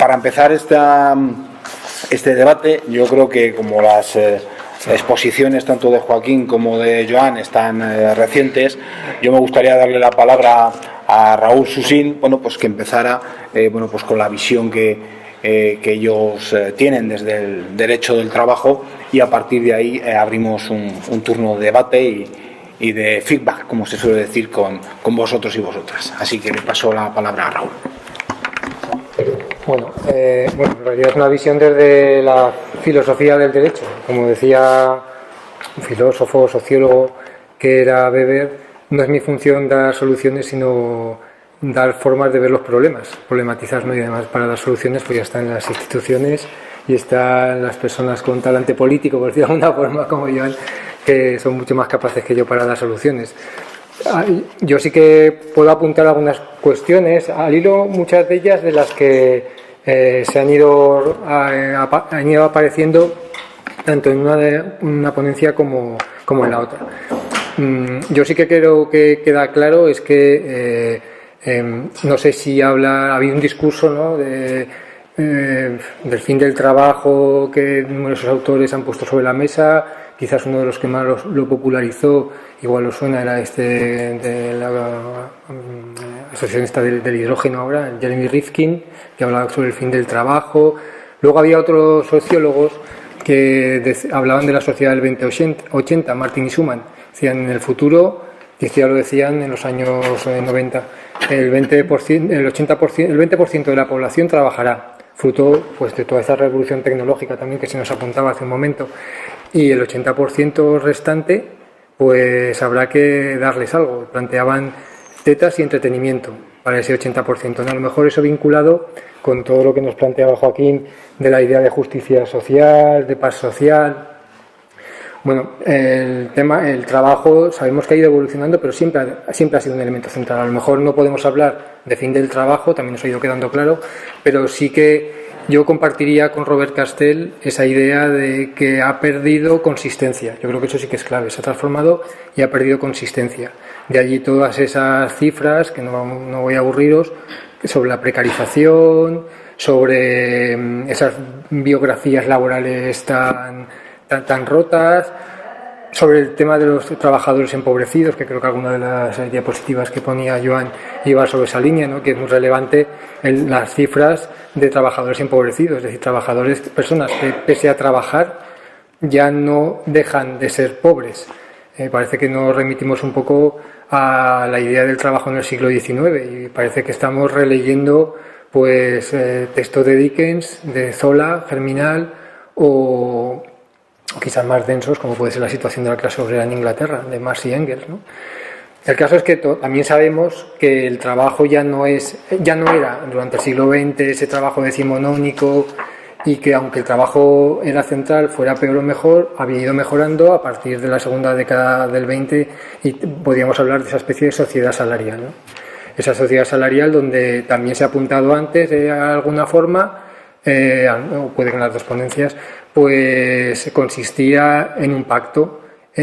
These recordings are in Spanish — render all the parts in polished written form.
para empezar este debate, yo creo que como las exposiciones tanto de Joaquín como de Joan están recientes, yo me gustaría darle la palabra a Raúl Susín, bueno, pues que empezara bueno, pues con la visión que ellos tienen desde el derecho del trabajo, y a partir de ahí abrimos un turno de debate y de feedback, como se suele decir, con vosotros y vosotras. Así que le paso la palabra a Raúl. Bueno, en realidad es una visión desde la filosofía del derecho. Como decía un filósofo, sociólogo que era Weber, no es mi función dar soluciones, sino dar formas de ver los problemas, problematizarlos, y además para dar soluciones pues ya están las instituciones y están las personas con talante político, por decirlo de alguna forma, como Joan, que son mucho más capaces que yo para dar soluciones. Yo sí que puedo apuntar algunas cuestiones, al hilo muchas de ellas de las que se han ido apareciendo tanto en una ponencia como en la otra. Yo sí que creo que queda claro es que no sé si ha habido un discurso, ¿no?, del fin del trabajo que numerosos autores han puesto sobre la mesa. Quizás uno de los que más lo popularizó, igual lo suena, era de la asociación esta del hidrógeno ahora, Jeremy Rifkin, que hablaba sobre el fin del trabajo. Luego había otros sociólogos que hablaban de la sociedad del 2080, Martin y Schumann. Decían en el futuro, y esto ya lo decían en los años 90, el 20% de la población trabajará, fruto pues de toda esa revolución tecnológica también que se nos apuntaba hace un momento. Y el 80% restante, pues habrá que darles algo. Planteaban tetas y entretenimiento para ese 80%, ¿no? A lo mejor eso vinculado con todo lo que nos planteaba Joaquín de la idea de justicia social, de paz social. Bueno, el trabajo sabemos que ha ido evolucionando, pero siempre ha sido un elemento central. A lo mejor no podemos hablar de fin del trabajo, también nos ha ido quedando claro, pero sí que yo compartiría con Robert Castell esa idea de que ha perdido consistencia. Yo creo que eso sí que es clave. Se ha transformado y ha perdido consistencia. De allí todas esas cifras, que no voy a aburriros, sobre la precarización, sobre esas biografías laborales tan rotas, sobre el tema de los trabajadores empobrecidos, que creo que alguna de las diapositivas que ponía Joan iba sobre esa línea, ¿no?, que es muy relevante las cifras de trabajadores empobrecidos, es decir, personas que pese a trabajar ya no dejan de ser pobres. Parece que nos remitimos un poco a la idea del trabajo en el siglo XIX y parece que estamos releyendo pues textos de Dickens, de Zola, Germinal o quizás más densos, como puede ser la situación de la clase obrera en Inglaterra, de Marx y Engels, ¿no? El caso es que también sabemos que el trabajo ya no era durante el siglo XX ese trabajo decimonónico, y que aunque el trabajo era central, fuera peor o mejor, había ido mejorando a partir de la segunda década del 20 y podríamos hablar de esa especie de sociedad salarial, ¿no? Esa sociedad salarial donde también se ha apuntado antes de alguna forma, o puede que en las dos ponencias, pues consistía en un pacto.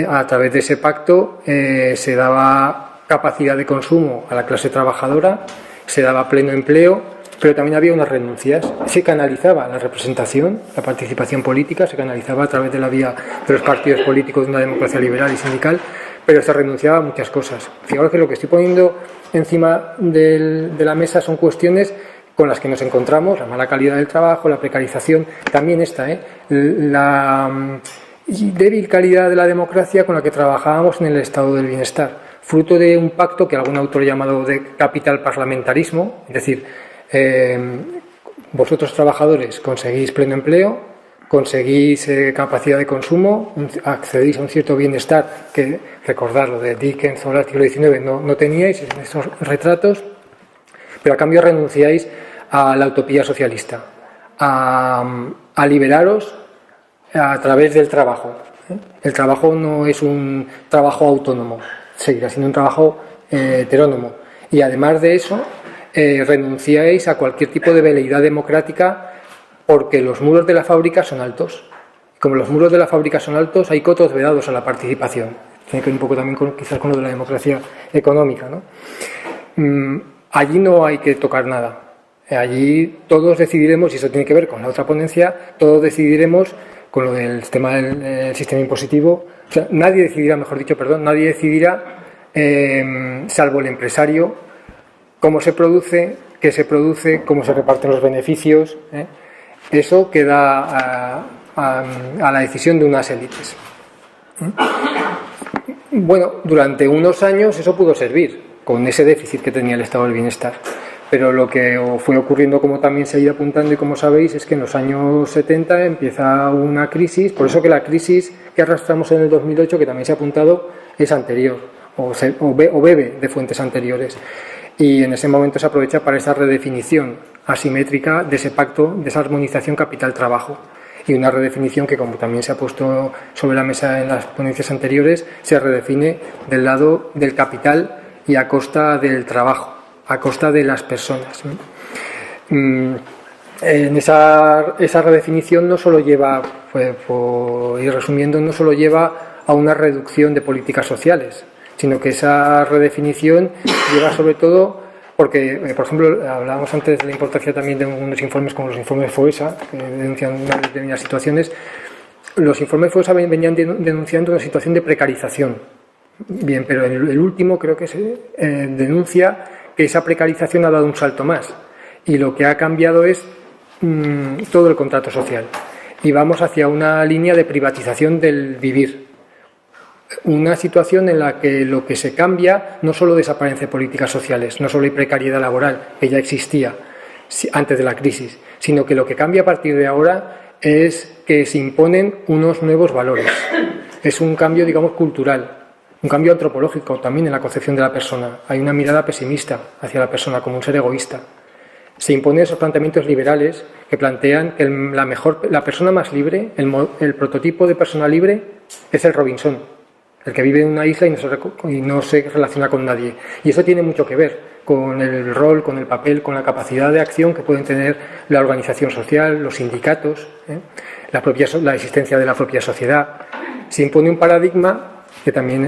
A través de ese pacto se daba capacidad de consumo a la clase trabajadora, se daba pleno empleo, pero también había unas renuncias. Se canalizaba la representación, la participación política, se canalizaba a través de la vía de los partidos políticos de una democracia liberal y sindical, pero se renunciaba a muchas cosas. Fijaros que lo que estoy poniendo encima de la mesa son cuestiones con las que nos encontramos: la mala calidad del trabajo, la precarización, también la débil calidad de la democracia con la que trabajábamos en el estado del bienestar, fruto de un pacto que algún autor ha llamado de capital parlamentarismo, es decir, vosotros trabajadores conseguís pleno empleo, conseguís capacidad de consumo, accedéis a un cierto bienestar que, recordad, lo de Dickens o el siglo XIX no teníais en esos retratos, pero a cambio renunciáis a la utopía socialista, a liberaros a través del trabajo. El trabajo no es un trabajo autónomo, seguirá siendo un trabajo heterónomo, y además de eso renunciáis a cualquier tipo de veleidad democrática, porque los muros de la fábrica son altos. Como los muros de la fábrica son altos, hay cotos vedados a la participación. Tiene que ver un poco también quizás con lo de la democracia económica, ¿no? Allí no hay que tocar nada. Allí todos decidiremos, y eso tiene que ver con la otra ponencia, todos decidiremos con lo del tema del sistema impositivo. O sea, nadie decidirá, mejor dicho, nadie decidirá, salvo el empresario, cómo se produce, qué se produce, cómo se reparten los beneficios. Eso queda a la decisión de unas élites. Bueno, durante unos años eso pudo servir, con ese déficit que tenía el estado del bienestar. Pero lo que fue ocurriendo, como también se ha ido apuntando y como sabéis, es que en los años 70 empieza una crisis, por eso que la crisis que arrastramos en el 2008, que también se ha apuntado, es anterior, o bebe de fuentes anteriores. Y en ese momento se aprovecha para esa redefinición asimétrica de ese pacto, de esa armonización capital-trabajo. Y una redefinición que, como también se ha puesto sobre la mesa en las ponencias anteriores, se redefine del lado del capital y a costa del trabajo, a costa de las personas. En esa redefinición no solo lleva, por ir resumiendo, no solo lleva a una reducción de políticas sociales, sino que esa redefinición lleva sobre todo, porque, por ejemplo, hablábamos antes de la importancia también de unos informes como los informes FOESA, que denuncian determinadas situaciones. Los informes FOESA venían denunciando una situación de precarización. Bien, pero el último creo que se denuncia que esa precarización ha dado un salto más y lo que ha cambiado es todo el contrato social y vamos hacia una línea de privatización del vivir, una situación en la que lo que se cambia no solo desaparecen políticas sociales, no solo hay precariedad laboral que ya existía antes de la crisis, sino que lo que cambia a partir de ahora es que se imponen unos nuevos valores, es un cambio, digamos, cultural. Un cambio antropológico también en la concepción de la persona. Hay una mirada pesimista hacia la persona como un ser egoísta. Se imponen esos planteamientos liberales que plantean que la persona más libre, el prototipo de persona libre, es el Robinson, el que vive en una isla y no se relaciona con nadie. Y eso tiene mucho que ver con el rol, con el papel, con la capacidad de acción que pueden tener la organización social, los sindicatos, la existencia de la propia sociedad. Se impone un paradigma que también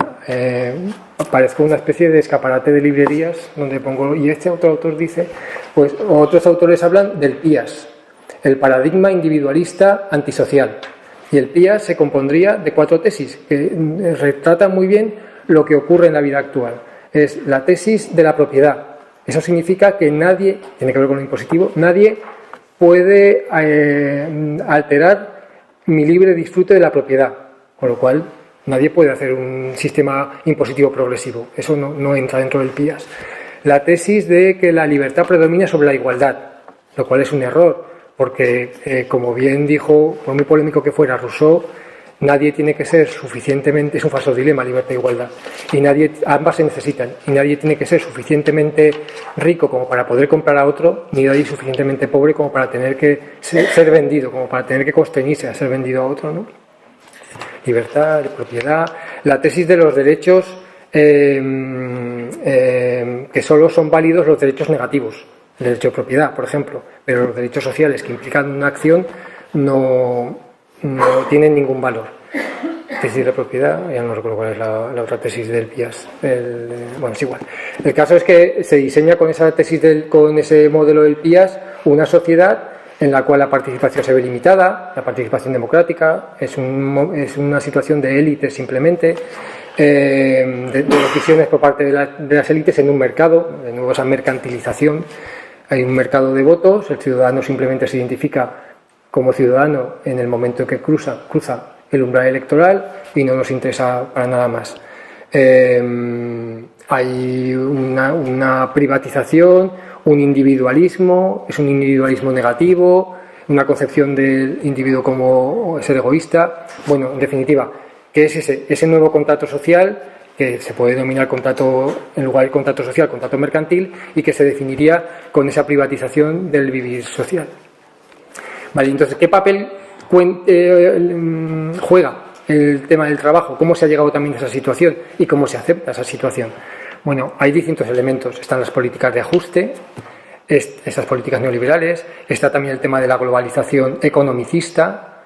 parezca una especie de escaparate de librerías donde pongo, y este otro autor dice, pues otros autores hablan del PIAS, el paradigma individualista antisocial, y el PIAS se compondría de 4 tesis que retratan muy bien lo que ocurre en la vida actual. Es la tesis de la propiedad, eso significa que nadie, tiene que ver con lo impositivo, nadie puede alterar mi libre disfrute de la propiedad, con lo cual nadie puede hacer un sistema impositivo progresivo. Eso no entra dentro del PIAS. La tesis de que la libertad predomina sobre la igualdad, lo cual es un error, porque, como bien dijo, por muy polémico que fuera Rousseau, nadie tiene que ser suficientemente, es un falso dilema, libertad e igualdad, y ambas se necesitan, y nadie tiene que ser suficientemente rico como para poder comprar a otro, ni nadie suficientemente pobre como para tener que ser vendido, como para tener que constreñirse a ser vendido a otro, ¿no? Libertad, de propiedad, la tesis de los derechos que solo son válidos los derechos negativos, el derecho de propiedad, por ejemplo, pero los derechos sociales que implican una acción no tienen ningún valor. Tesis de propiedad, ya no recuerdo cuál es la otra tesis del PIAS. Bueno, es igual. El caso es que se diseña con esa tesis con ese modelo del PIAS una sociedad en la cual la participación se ve limitada, la participación democrática, es una situación de élites simplemente, de decisiones por parte de las élites en un mercado, de nuevo esa mercantilización, hay un mercado de votos, el ciudadano simplemente se identifica como ciudadano en el momento en que cruza el umbral electoral y no nos interesa para nada más. Hay una privatización, un individualismo, es un individualismo negativo, una concepción del individuo como ser egoísta. Bueno, en definitiva, ¿qué es ese nuevo contrato social que se puede denominar contrato, en lugar del contrato social, contrato mercantil, y que se definiría con esa privatización del vivir social? Vale, entonces, ¿qué papel juega el tema del trabajo? ¿Cómo se ha llegado también a esa situación y cómo se acepta esa situación? Bueno, hay distintos elementos. Están las políticas de ajuste, esas políticas neoliberales, está también el tema de la globalización economicista,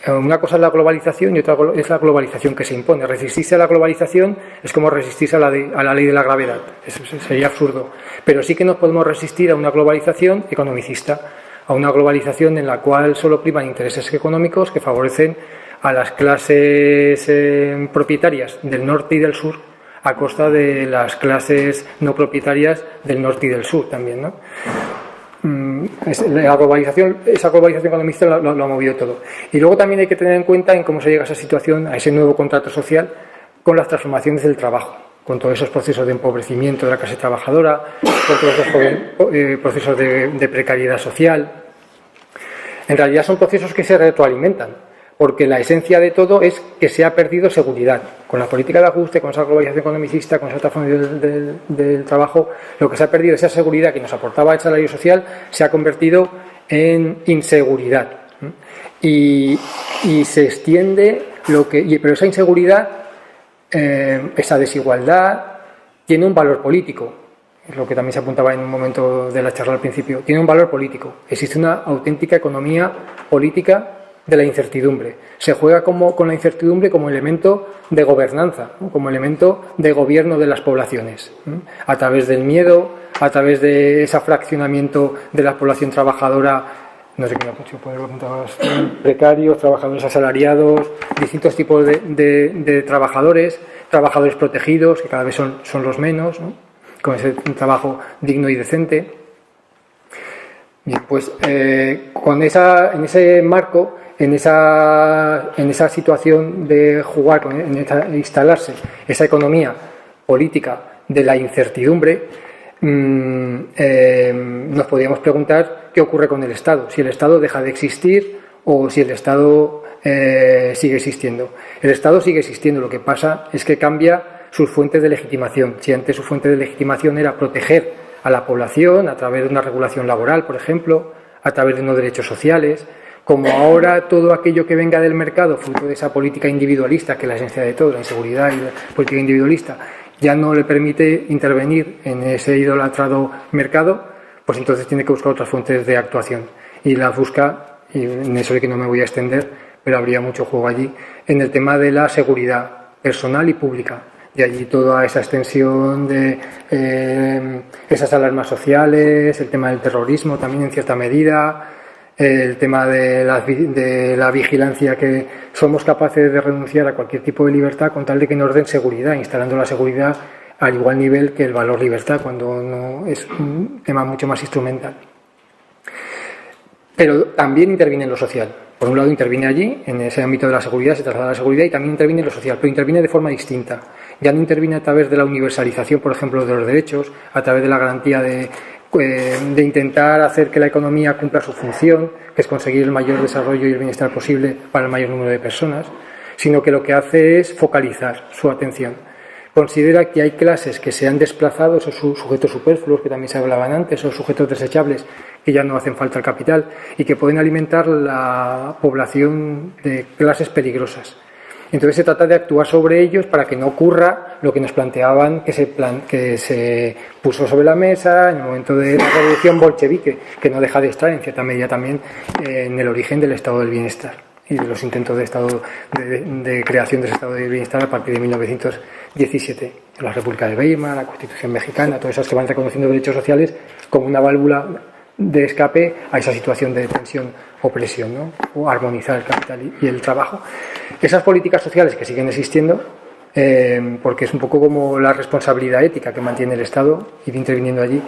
Una cosa es la globalización y otra es la globalización que se impone. Resistirse a la globalización es como resistirse a la ley de la gravedad. Eso sería absurdo. Pero sí que nos podemos resistir a una globalización economicista, a una globalización en la cual solo priman intereses económicos que favorecen a las clases propietarias del norte y del sur a costa de las clases no propietarias del norte y del sur también, ¿no? La globalización, esa globalización economista lo ha movido todo. Y luego también hay que tener en cuenta en cómo se llega a esa situación, a ese nuevo contrato social, con las transformaciones del trabajo, con todos esos procesos de empobrecimiento de la clase trabajadora, con todos esos procesos de precariedad social. En realidad son procesos que se retroalimentan, porque la esencia de todo es que se ha perdido seguridad. Con la política de ajuste, con esa globalización economicista, con esa transformación del trabajo, lo que se ha perdido, esa seguridad que nos aportaba el salario social, se ha convertido en inseguridad. Y se extiende pero esa inseguridad, esa desigualdad, tiene un valor político. Es lo que también se apuntaba en un momento de la charla al principio. Tiene un valor político. Existe una auténtica economía política de la incertidumbre. Se juega con la incertidumbre como elemento de gobernanza, ¿no? Como elemento de gobierno de las poblaciones, ¿no? A través del miedo, a través de ese fraccionamiento de la población trabajadora, no sé qué me apuntabas, precarios, trabajadores asalariados, distintos tipos de trabajadores protegidos, que cada vez son los menos, ¿no? Con ese trabajo digno y decente. Bien, pues en ese marco, en esa situación de jugar, instalarse esa economía política de la incertidumbre, nos podríamos preguntar qué ocurre con el Estado, si el Estado deja de existir o si el Estado sigue existiendo. El Estado sigue existiendo, lo que pasa es que cambia sus fuentes de legitimación. Si antes su fuente de legitimación era proteger a la población a través de una regulación laboral, por ejemplo, a través de unos derechos sociales, como ahora todo aquello que venga del mercado, fruto de esa política individualista, que es la esencia de todo, la inseguridad y la política individualista, ya no le permite intervenir en ese idolatrado mercado, pues entonces tiene que buscar otras fuentes de actuación. Y las busca, y en eso de que no me voy a extender, pero habría mucho juego allí, en el tema de la seguridad personal y pública. De allí toda esa extensión de esas alarmas sociales, el tema del terrorismo también en cierta medida, el tema de la vigilancia, que somos capaces de renunciar a cualquier tipo de libertad con tal de que nos den seguridad, instalando la seguridad al igual nivel que el valor libertad, cuando no es un tema mucho más instrumental. Pero también interviene en lo social. Por un lado interviene allí, en ese ámbito de la seguridad, se traslada a la seguridad, y también interviene en lo social, pero interviene de forma distinta. Ya no interviene a través de la universalización, por ejemplo, de los derechos, a través de la garantía de intentar hacer que la economía cumpla su función, que es conseguir el mayor desarrollo y el bienestar posible para el mayor número de personas, sino que lo que hace es focalizar su atención. Considera que hay clases que se han desplazado, esos sujetos superfluos que también se hablaban antes, esos sujetos desechables que ya no hacen falta al capital y que pueden alimentar la población de clases peligrosas. Entonces se trata de actuar sobre ellos para que no ocurra lo que nos planteaban, que se puso sobre la mesa en el momento de la revolución bolchevique, que no deja de estar en cierta medida también en el origen del estado del bienestar y de los intentos de creación del estado del bienestar a partir de 1917. La República de Weimar, la Constitución mexicana, todas esas que van reconociendo derechos sociales como una válvula de escape a esa situación de tensión o presión, ¿no? O armonizar el capital y el trabajo. Esas políticas sociales que siguen existiendo, porque es un poco como la responsabilidad ética que mantiene el Estado, ir interviniendo allí,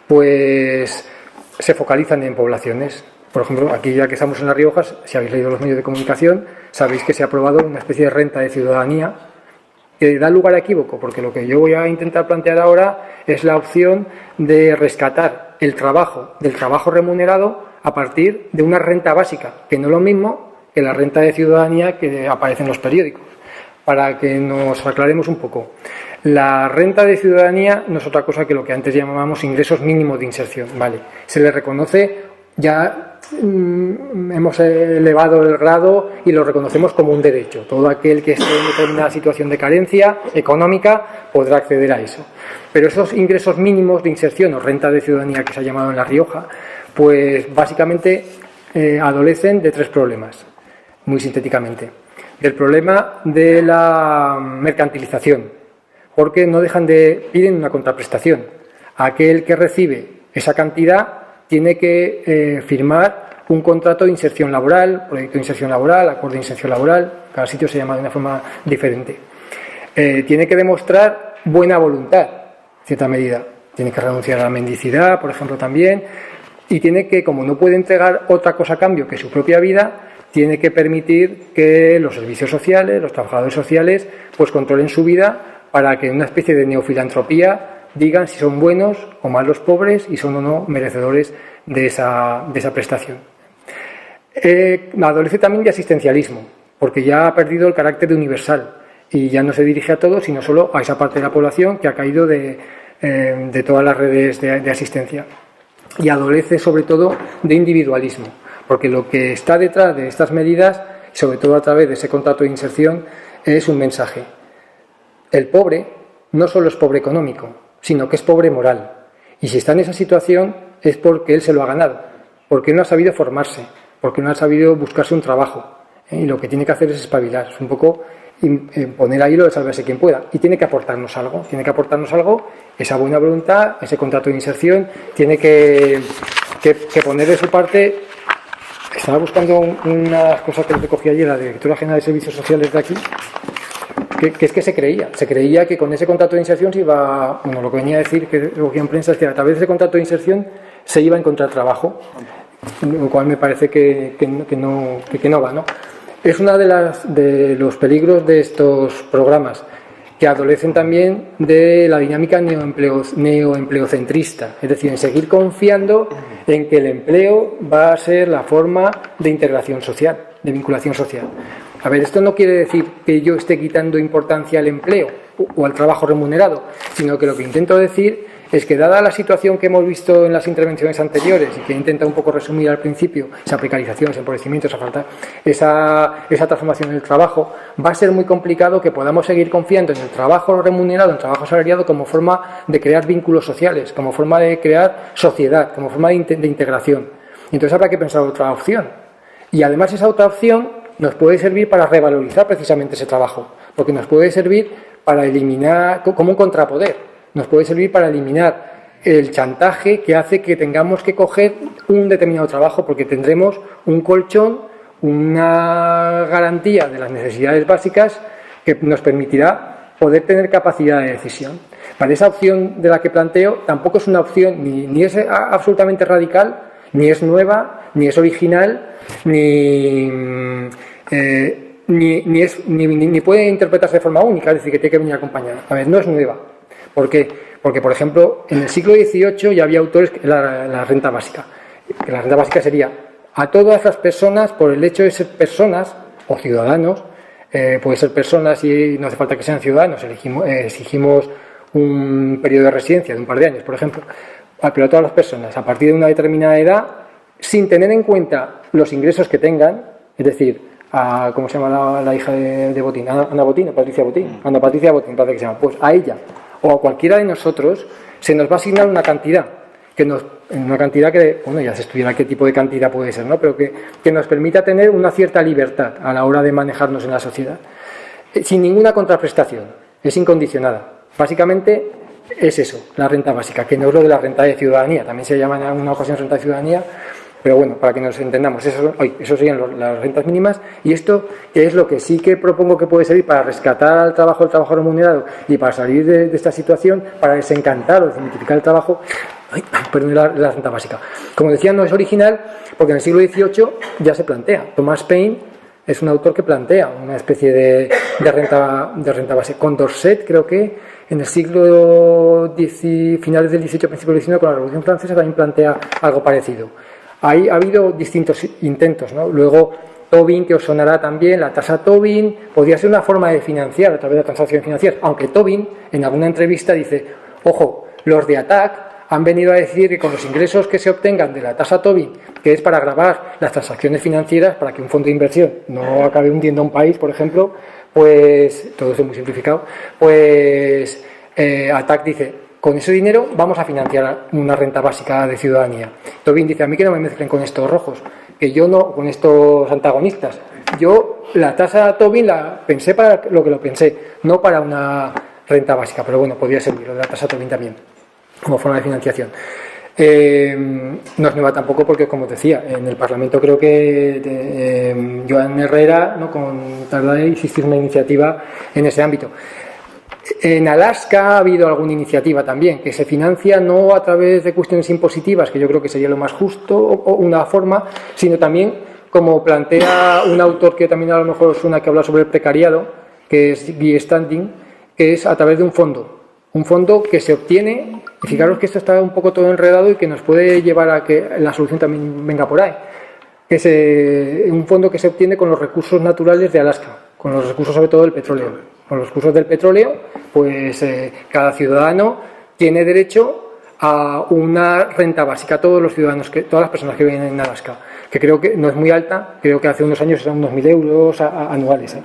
pues se focalizan en poblaciones. Por ejemplo, aquí ya que estamos en La Rioja, si habéis leído los medios de comunicación, sabéis que se ha aprobado una especie de renta de ciudadanía que da lugar a equívoco, porque lo que yo voy a intentar plantear ahora es la opción de rescatar el trabajo del trabajo remunerado a partir de una renta básica, que no es lo mismo que la renta de ciudadanía que aparece en los periódicos. Para que nos aclaremos un poco, la renta de ciudadanía no es otra cosa que lo que antes llamábamos ingresos mínimos de inserción, ¿vale? Se le reconoce, ya hemos elevado el grado y lo reconocemos como un derecho. Todo aquel que esté en determinada situación de carencia económica podrá acceder a eso. Pero esos ingresos mínimos de inserción o renta de ciudadanía que se ha llamado en La Rioja, pues básicamente adolecen de tres problemas. muy sintéticamente. Del problema de la mercantilización, porque no dejan de piden una contraprestación. Aquel que recibe esa cantidad tiene que firmar un contrato de inserción laboral, proyecto de inserción laboral, acuerdo de inserción laboral, cada sitio se llama de una forma diferente. Tiene que demostrar buena voluntad, en cierta medida. Tiene que renunciar a la mendicidad, por ejemplo, también, y tiene que, como no puede entregar otra cosa a cambio que su propia vida, tiene que permitir que los servicios sociales, los trabajadores sociales, pues controlen su vida para que en una especie de neofilantropía digan si son buenos o malos pobres y son o no merecedores de esa prestación. Adolece también de asistencialismo, porque ya ha perdido el carácter de universal y ya no se dirige a todos, sino solo a esa parte de la población que ha caído de todas las redes de asistencia. Y adolece sobre todo de individualismo, porque lo que está detrás de estas medidas, sobre todo a través de ese contrato de inserción, es un mensaje. El pobre no solo es pobre económico, sino que es pobre moral. Y si está en esa situación es porque él se lo ha ganado, porque él no ha sabido formarse, porque no ha sabido buscarse un trabajo. Y lo que tiene que hacer es espabilar, es un poco poner ahí lo de sálvese quien pueda. Y tiene que aportarnos algo, esa buena voluntad, ese contrato de inserción, tiene que poner de su parte. Estaba buscando unas cosas que recogí ayer la Directora General de Servicios Sociales de aquí, que es que se creía que con ese contrato de inserción se iba, bueno, lo que venía a decir, que recogía en prensa, es que a través de ese contrato de inserción se iba a encontrar trabajo, lo cual me parece que no va, ¿no? Es uno de los peligros de estos programas, que adolecen también de la dinámica neoempleocentrista, es decir, en seguir confiando en que el empleo va a ser la forma de integración social, de vinculación social. A ver, esto no quiere decir que yo esté quitando importancia al empleo o al trabajo remunerado, sino que lo que intento decir es que, dada la situación que hemos visto en las intervenciones anteriores y que he intentado un poco resumir al principio, esa precarización, ese empobrecimiento, esa transformación del trabajo, va a ser muy complicado que podamos seguir confiando en el trabajo remunerado, en el trabajo asalariado, como forma de crear vínculos sociales, como forma de crear sociedad, como forma de integración. Entonces habrá que pensar otra opción. Y además esa otra opción nos puede servir para revalorizar precisamente ese trabajo, porque nos puede servir para eliminar, como un contrapoder, nos puede servir para eliminar el chantaje que hace que tengamos que coger un determinado trabajo, porque tendremos un colchón, una garantía de las necesidades básicas que nos permitirá poder tener capacidad de decisión. Para esa opción de la que planteo, tampoco es una opción ni es absolutamente radical, ni es nueva, ni es original, ni puede interpretarse de forma única, es decir, que tiene que venir acompañada. A ver, no es nueva. ¿Por qué? Porque, por ejemplo, en el siglo XVIII ya había autores la renta básica. Que la renta básica sería a todas las personas, por el hecho de ser personas o ciudadanos, puede ser personas y no hace falta que sean ciudadanos, exigimos un periodo de residencia de un par de años, por ejemplo, pero a todas las personas, a partir de una determinada edad, sin tener en cuenta los ingresos que tengan, es decir, ¿cómo se llama la hija de Botín? Ana Botín o Patricia Botín. Ana Patricia Botín, parece que se llama. Pues a ella o a cualquiera de nosotros se nos va a asignar una cantidad, que, bueno, ya se estudiará qué tipo de cantidad puede ser, ¿no? Pero que nos permita tener una cierta libertad a la hora de manejarnos en la sociedad, sin ninguna contraprestación, es incondicionada. Básicamente es eso, la renta básica, que no es lo de la renta de ciudadanía, también se llama en alguna ocasión renta de ciudadanía, pero bueno, para que nos entendamos, eso serían las rentas mínimas. Y esto, que es lo que sí que propongo que puede servir para rescatar al trabajo, el trabajo remunerado, y para salir de esta situación, para desencantar o desmitificar el trabajo, la renta básica. Como decía, no es original, porque en el siglo XVIII ya se plantea. Thomas Paine es un autor que plantea una especie de renta básica. Condorcet, creo que en el siglo finales del XVIII, principios del XIX, con la Revolución Francesa, también plantea algo parecido. Ahí ha habido distintos intentos, ¿no? Luego, Tobin, que os sonará también, la tasa Tobin, podría ser una forma de financiar a través de transacciones financieras, aunque Tobin, en alguna entrevista, dice, ojo, los de ATTAC han venido a decir que con los ingresos que se obtengan de la tasa Tobin, que es para gravar las transacciones financieras, para que un fondo de inversión no acabe hundiendo a un país, por ejemplo, pues, todo esto muy simplificado, pues ATTAC dice, con ese dinero vamos a financiar una renta básica de ciudadanía. Tobin dice, a mí que no me mezclen con estos rojos, que yo no, con estos antagonistas, yo la tasa Tobin la pensé para lo que lo pensé, no para una renta básica, pero bueno, podría servir lo de la tasa Tobin también, como forma de financiación. No es nueva tampoco porque, como os decía, en el Parlamento creo que Joan Herrera, ¿no?, tarda en insistir una iniciativa en ese ámbito. En Alaska ha habido alguna iniciativa también que se financia no a través de cuestiones impositivas, que yo creo que sería lo más justo o una forma, sino también, como plantea un autor que también a lo mejor es una que habla sobre el precariado, que es Guy Standing, que es a través de un fondo que se obtiene, y fijaros que esto está un poco todo enredado y que nos puede llevar a que la solución también venga por ahí, que es un fondo que se obtiene con los recursos naturales de Alaska, con los recursos sobre todo del petróleo. Con los recursos del petróleo, pues cada ciudadano tiene derecho a una renta básica, todos los ciudadanos, todas las personas que viven en Alaska, que creo que no es muy alta, creo que hace unos años eran unos 1.000 euros anuales,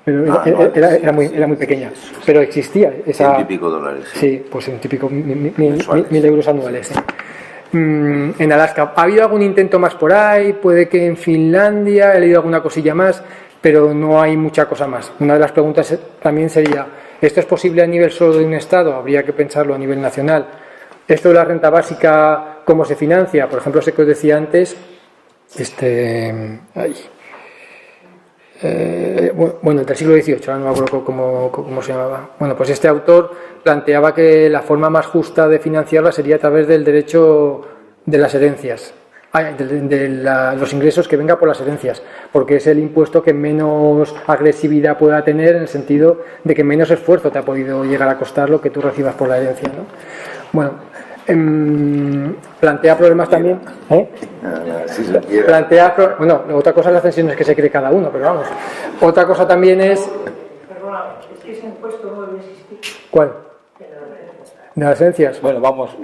pero era muy pequeña, pero existía esa... $100 y pico dólares. Sí, pues un típico 1.000 euros anuales. En Alaska ha habido algún intento más por ahí, puede que en Finlandia he leído alguna cosilla más, pero no hay mucha cosa más. Una de las preguntas también sería, ¿esto es posible a nivel solo de un Estado? Habría que pensarlo a nivel nacional. Esto de la renta básica, ¿cómo se financia? Por ejemplo, ese que os decía antes, bueno, del siglo XVIII, ahora no me acuerdo cómo se llamaba. Bueno, pues este autor planteaba que la forma más justa de financiarla sería a través del derecho de las herencias, los ingresos que venga por las herencias, porque es el impuesto que menos agresividad pueda tener, en el sentido de que menos esfuerzo te ha podido llegar a costar lo que tú recibas por la herencia, ¿no? Bueno, plantea problemas también, bueno, otra cosa es las pensiones que se cree cada uno, pero vamos, otra cosa también es... Perdona, es que ese impuesto no debe existir. ¿Cuál? De las herencias. Bueno, vamos.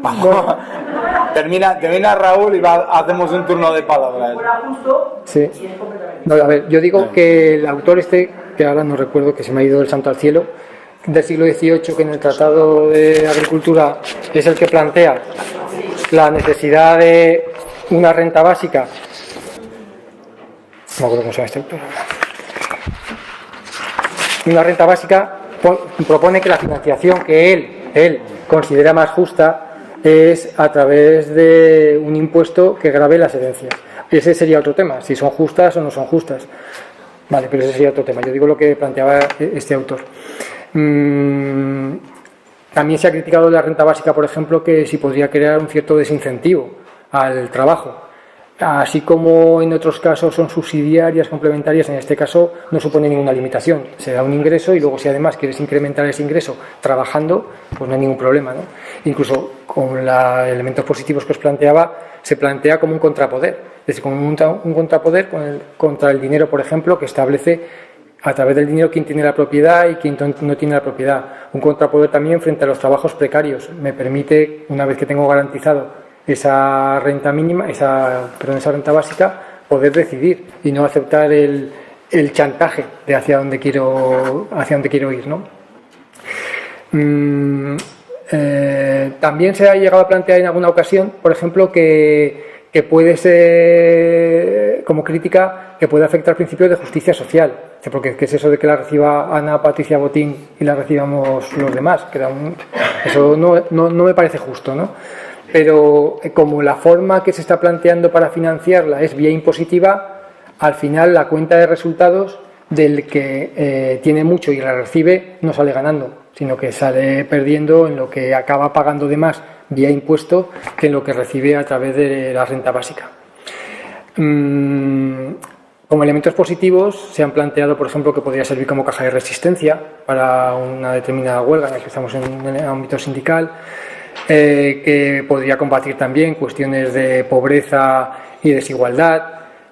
Termina Raúl y hacemos un turno de palabras. Fuera justo, Sí. y es completamente. No, a ver, yo digo que el autor que ahora no recuerdo, que se me ha ido el santo al cielo, del siglo XVIII, que en el Tratado de Agricultura es el que plantea la necesidad de una renta básica. No me acuerdo cómo se llama este autor. Una renta básica propone que la financiación que él considera más justa es a través de un impuesto que grave las herencias. Ese sería otro tema, si son justas o no son justas. Vale, pero ese sería otro tema. Yo digo lo que planteaba este autor. También se ha criticado la renta básica, por ejemplo, que si podría crear un cierto desincentivo al trabajo. Así como en otros casos son subsidiarias, complementarias, en este caso no supone ninguna limitación. Se da un ingreso y luego si además quieres incrementar ese ingreso trabajando, pues no hay ningún problema, ¿no? Incluso con los elementos positivos que os planteaba, se plantea como un contrapoder. Es decir, como un contrapoder contra el dinero, por ejemplo, que establece a través del dinero quién tiene la propiedad y quién no tiene la propiedad. Un contrapoder también frente a los trabajos precarios. Me permite, una vez que tengo garantizado esa renta mínima, esa renta básica, poder decidir y no aceptar el chantaje de hacia dónde quiero ir, ¿no? También se ha llegado a plantear en alguna ocasión, por ejemplo, que puede ser, como crítica, que puede afectar principios de justicia social, porque ¿qué es eso de que la reciba Ana Patricia Botín y la recibamos los demás? Eso no me parece justo, ¿no? Pero como la forma que se está planteando para financiarla es vía impositiva, al final la cuenta de resultados del que tiene mucho y la recibe no sale ganando, sino que sale perdiendo en lo que acaba pagando de más vía impuesto que en lo que recibe a través de la renta básica. Como elementos positivos se han planteado, por ejemplo, que podría servir como caja de resistencia para una determinada huelga en la que estamos en el ámbito sindical, que podría combatir también cuestiones de pobreza y desigualdad,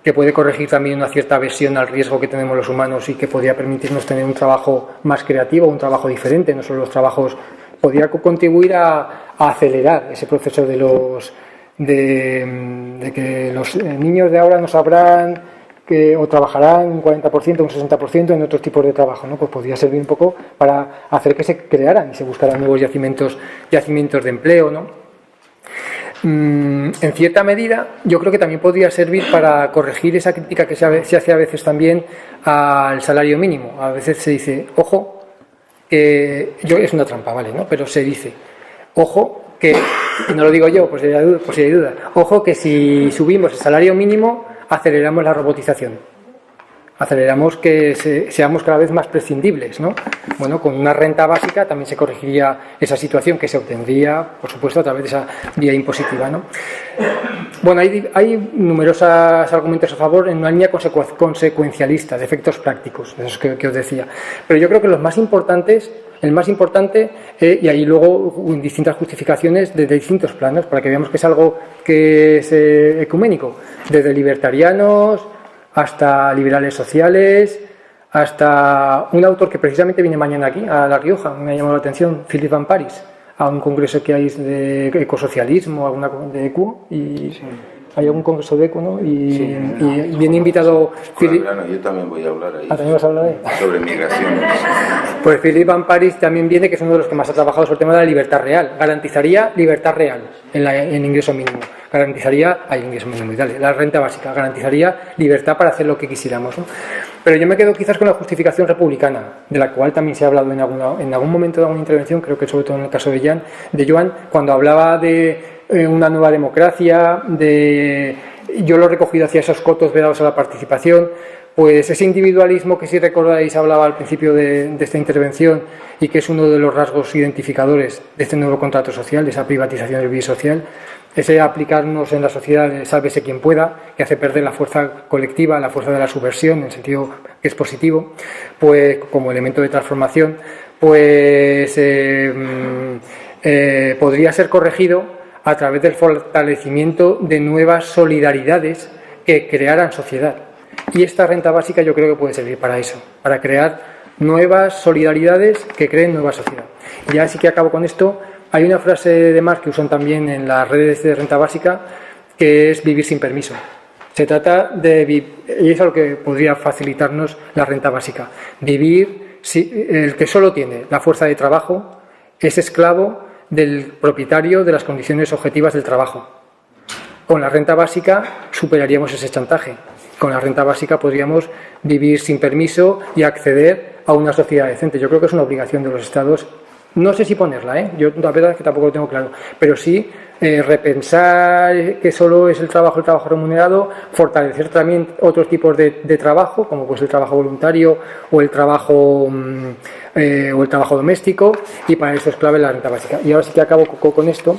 que puede corregir también una cierta aversión al riesgo que tenemos los humanos y que podría permitirnos tener un trabajo más creativo, un trabajo diferente, no solo los trabajos, podría contribuir a acelerar ese proceso de que los niños de ahora no sabrán o trabajarán un 40%, un 60% en otros tipos de trabajo, ¿no? Pues podría servir un poco para hacer que se crearan y se buscaran nuevos yacimientos de empleo, ¿no? en cierta medida, yo creo que también podría servir para corregir esa crítica que se hace a veces también al salario mínimo. A veces se dice, ojo, es una trampa, ¿vale? ¿No? Pero se dice, ojo, que, y no lo digo yo, pues si hay duda, ojo que si subimos el salario mínimo, aceleramos la robotización. Aceleramos que seamos cada vez más prescindibles, ¿no? Bueno, con una renta básica también se corregiría esa situación que se obtendría, por supuesto, a través de esa vía impositiva, ¿no? Bueno, hay numerosos argumentos a favor en una línea consecuencialista, de efectos prácticos, de esos que os decía. Pero yo creo que el más importante, y ahí luego en distintas justificaciones desde distintos planos, para que veamos que es algo que es ecuménico, desde libertarianos hasta liberales sociales, hasta un autor que precisamente viene mañana aquí, a La Rioja, me ha llamado la atención, Philip Van Paris, a un congreso que hay de ecosocialismo, de eco, y sí. Hay algún congreso de eco, ¿no? Y viene invitado Philip. Yo también voy a hablar ahí. ¿También vas a hablar ahí? Sobre migraciones. Pues Philip Van Paris también viene, que es uno de los que más ha trabajado sobre el tema de la libertad real. Garantizaría libertad real en ingreso mínimo. Garantizaría, ingreso mínimo y tal, la renta básica. Garantizaría libertad para hacer lo que quisiéramos, ¿no? Pero yo me quedo quizás con la justificación republicana, de la cual también se ha hablado en algún momento de alguna intervención, creo que sobre todo en el caso de Joan, cuando hablaba de una nueva democracia, yo lo he recogido hacia esos cotos vedados a la participación, pues ese individualismo que, si recordáis, hablaba al principio de esta intervención y que es uno de los rasgos identificadores de este nuevo contrato social, de esa privatización del bien social, ese aplicarnos en la sociedad de sálvese quien pueda, que hace perder la fuerza colectiva, la fuerza de la subversión, en el sentido que es positivo, pues como elemento de transformación, pues podría ser corregido a través del fortalecimiento de nuevas solidaridades que crearan sociedad. Y esta renta básica yo creo que puede servir para eso, para crear nuevas solidaridades que creen nueva sociedad. Y ya sí que acabo con esto. Hay una frase de Marx que usan también en las redes de renta básica, que es vivir sin permiso. Se trata y es algo que podría facilitarnos la renta básica. Vivir, el que solo tiene la fuerza de trabajo es esclavo del propietario de las condiciones objetivas del trabajo. Con la renta básica superaríamos ese chantaje. Con la renta básica podríamos vivir sin permiso y acceder a una sociedad decente. Yo creo que es una obligación de los Estados. No sé si ponerla, yo la verdad es que tampoco lo tengo claro, pero sí repensar que solo es el trabajo remunerado, fortalecer también otros tipos de trabajo, como pues el trabajo voluntario o el trabajo doméstico, y para eso es clave la renta básica. Y ahora sí que acabo con esto,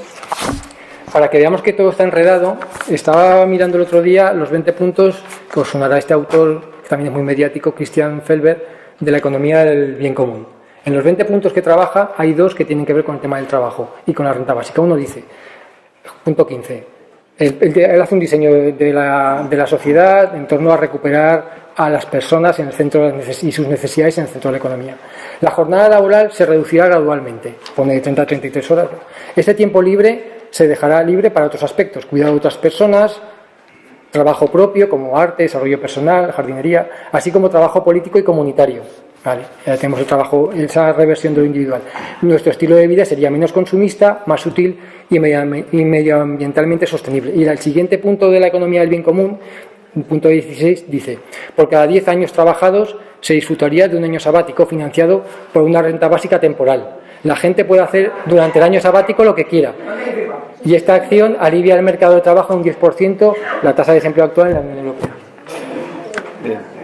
para que veamos que todo está enredado. Estaba mirando el otro día los 20 puntos que os sonará este autor, que también es muy mediático, Christian Felber, de la economía del bien común. En los 20 puntos que trabaja hay 2 que tienen que ver con el tema del trabajo y con la renta básica. Uno dice, punto 15, él hace un diseño de la sociedad en torno a recuperar a las personas en el centro y sus necesidades en el centro de la economía. La jornada laboral se reducirá gradualmente, pone de 30 a 33 horas. Este tiempo libre se dejará libre para otros aspectos, cuidado de otras personas, trabajo propio como arte, desarrollo personal, jardinería, así como trabajo político y comunitario. Vale, ya tenemos el trabajo, esa reversión de lo individual. Nuestro estilo de vida sería menos consumista, más útil y medioambientalmente sostenible. Y el siguiente punto de la economía del bien común, punto 16, dice: por cada 10 años trabajados se disfrutaría de un año sabático financiado por una renta básica temporal. La gente puede hacer durante el año sabático lo que quiera. Y esta acción alivia el mercado de trabajo un 10% la tasa de desempleo actual en la Unión Europea. Bien.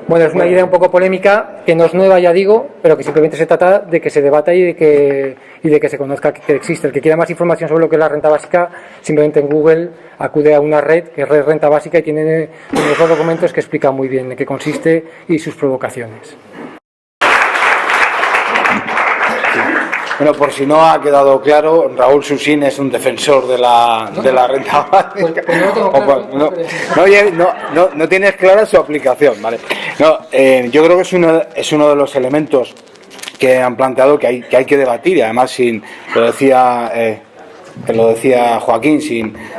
Bueno, es una idea un poco polémica, que no es nueva, ya digo, pero que simplemente se trata de que se debata y de que se conozca que existe. El que quiera más información sobre lo que es la renta básica, simplemente en Google acude a una red, que es Red Renta Básica, y tiene numerosos documentos que explican muy bien en qué consiste y sus provocaciones. Bueno, por si no ha quedado claro, Raúl Susín es un defensor de la renta básica. No tienes clara su aplicación, ¿vale? No, yo creo que es uno de los elementos que han planteado que hay que debatir, y además lo decía Joaquín,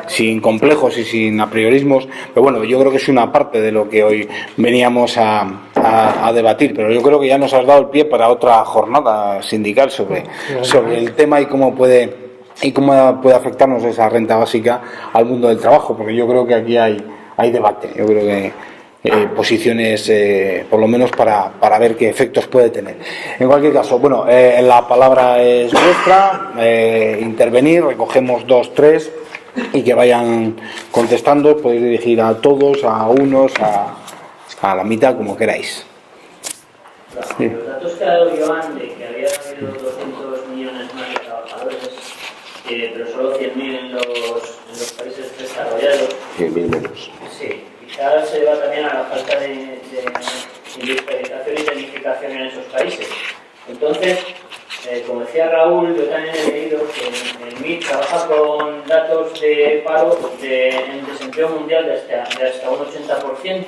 sin complejos y sin apriorismos, pero bueno, yo creo que es una parte de lo que hoy veníamos a debatir, pero yo creo que ya nos has dado el pie para otra jornada sindical sobre el tema y cómo puede y cómo puede afectarnos esa renta básica al mundo del trabajo, porque yo creo que aquí hay debate, yo creo que posiciones, por lo menos para ver qué efectos puede tener. En cualquier caso, bueno, la palabra es vuestra, intervenir, recogemos 2, 3 y que vayan contestando, podéis dirigir a todos, a unos, a la mitad, como queráis. Sí. Los datos que ha dado Joan de que había habido 200 millones más de trabajadores, pero solo 100.000 en los países desarrollados. 100.000 menos. Sí, quizás se deba también a la falta de industrialización y tecnificación en esos países. Entonces, como decía Raúl, yo también he leído que el MIT trabaja con datos de paro en desempleo mundial de hasta un 80%.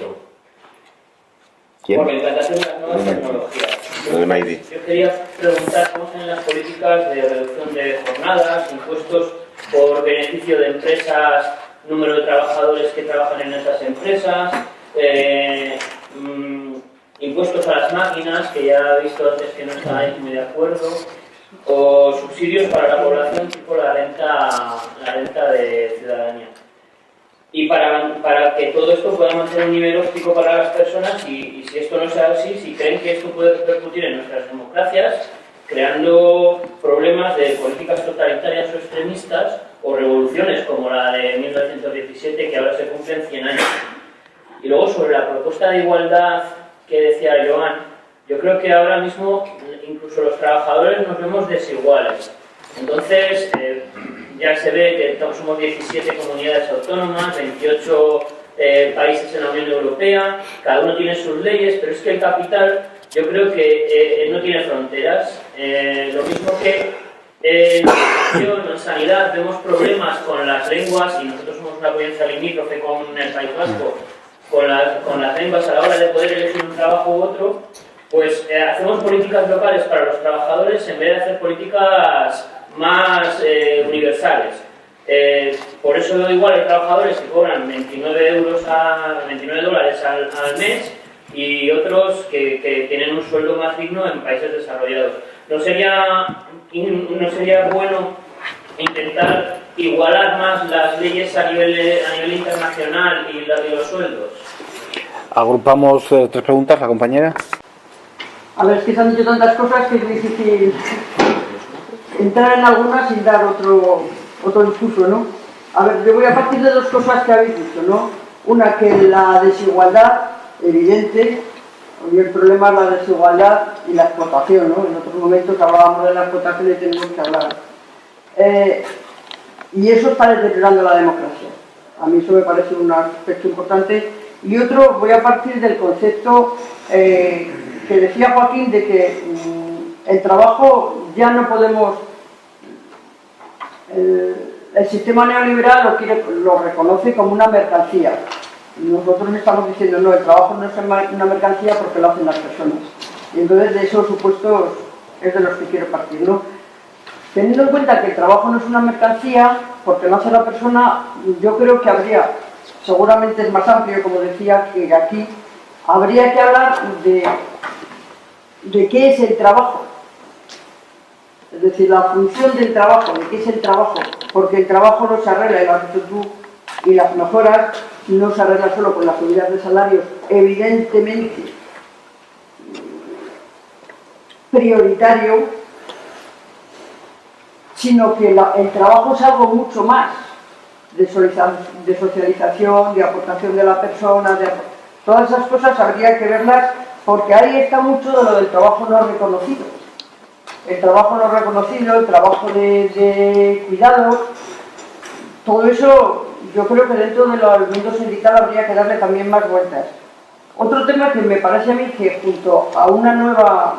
¿Quién? Por la implantación de las nuevas tecnologías. Yo quería preguntar cómo son las políticas de reducción de jornadas, impuestos por beneficio de empresas, número de trabajadores que trabajan en esas empresas, impuestos a las máquinas, que ya he visto antes que no estaba ahí muy de acuerdo, o subsidios para la población tipo la renta de ciudadanía. Y para que todo esto pueda mantener un nivel óptimo para las personas y si esto no sea así, si creen que esto puede repercutir en nuestras democracias, creando problemas de políticas totalitarias o extremistas o revoluciones como la de 1917 que ahora se cumplen 100 años. Y luego sobre la propuesta de igualdad que decía Joan, yo creo que ahora mismo incluso los trabajadores nos vemos desiguales. Entonces, ya se ve que somos 17 comunidades autónomas, 28 países en la Unión Europea, cada uno tiene sus leyes, pero es que el capital yo creo que no tiene fronteras. Lo mismo que en educación, en sanidad, vemos problemas con las lenguas, y nosotros somos una provincia limítrofe con el País Vasco, con las lenguas a la hora de poder elegir un trabajo u otro, pues hacemos políticas locales para los trabajadores en vez de hacer políticas más universales. Por eso igual hay trabajadores que cobran 29 dólares al mes y otros que tienen un sueldo más digno en países desarrollados. ¿No sería bueno intentar igualar más las leyes a nivel internacional y los sueldos? Agrupamos 3 preguntas, la compañera. A ver, es que se han dicho tantas cosas que es difícil entrar en algunas sin dar otro discurso, ¿no? A ver, yo voy a partir de 2 cosas que habéis dicho, ¿no? Una, que la desigualdad evidente, y el problema es la desigualdad y la explotación, ¿no? En otros momentos hablábamos de la explotación y tenemos que hablar. Y eso está deteriorando la democracia. A mí eso me parece un aspecto importante. Y otro, voy a partir del concepto que decía Joaquín, de que el trabajo ya no podemos... El sistema neoliberal lo reconoce como una mercancía. Nosotros estamos diciendo, no, el trabajo no es una mercancía porque lo hacen las personas. Y entonces de esos supuestos es de los que quiero partir, ¿no? Teniendo en cuenta que el trabajo no es una mercancía, porque lo hace la persona, yo creo que habría, seguramente es más amplio, como decía, que aquí, habría que hablar de qué es el trabajo. Es decir, la función del trabajo, de qué es el trabajo, porque el trabajo no se arregla, y lo has dicho tú, y las mejoras no se arreglan solo con las subidas de salarios, evidentemente prioritario, sino que el trabajo es algo mucho más de socialización, de aportación de la persona, todas esas cosas habría que verlas, porque ahí está mucho de lo del trabajo no reconocido. El trabajo no reconocido, el trabajo de cuidado, todo eso yo creo que dentro del mundo sindical habría que darle también más vueltas. Otro tema que me parece a mí que junto a una nueva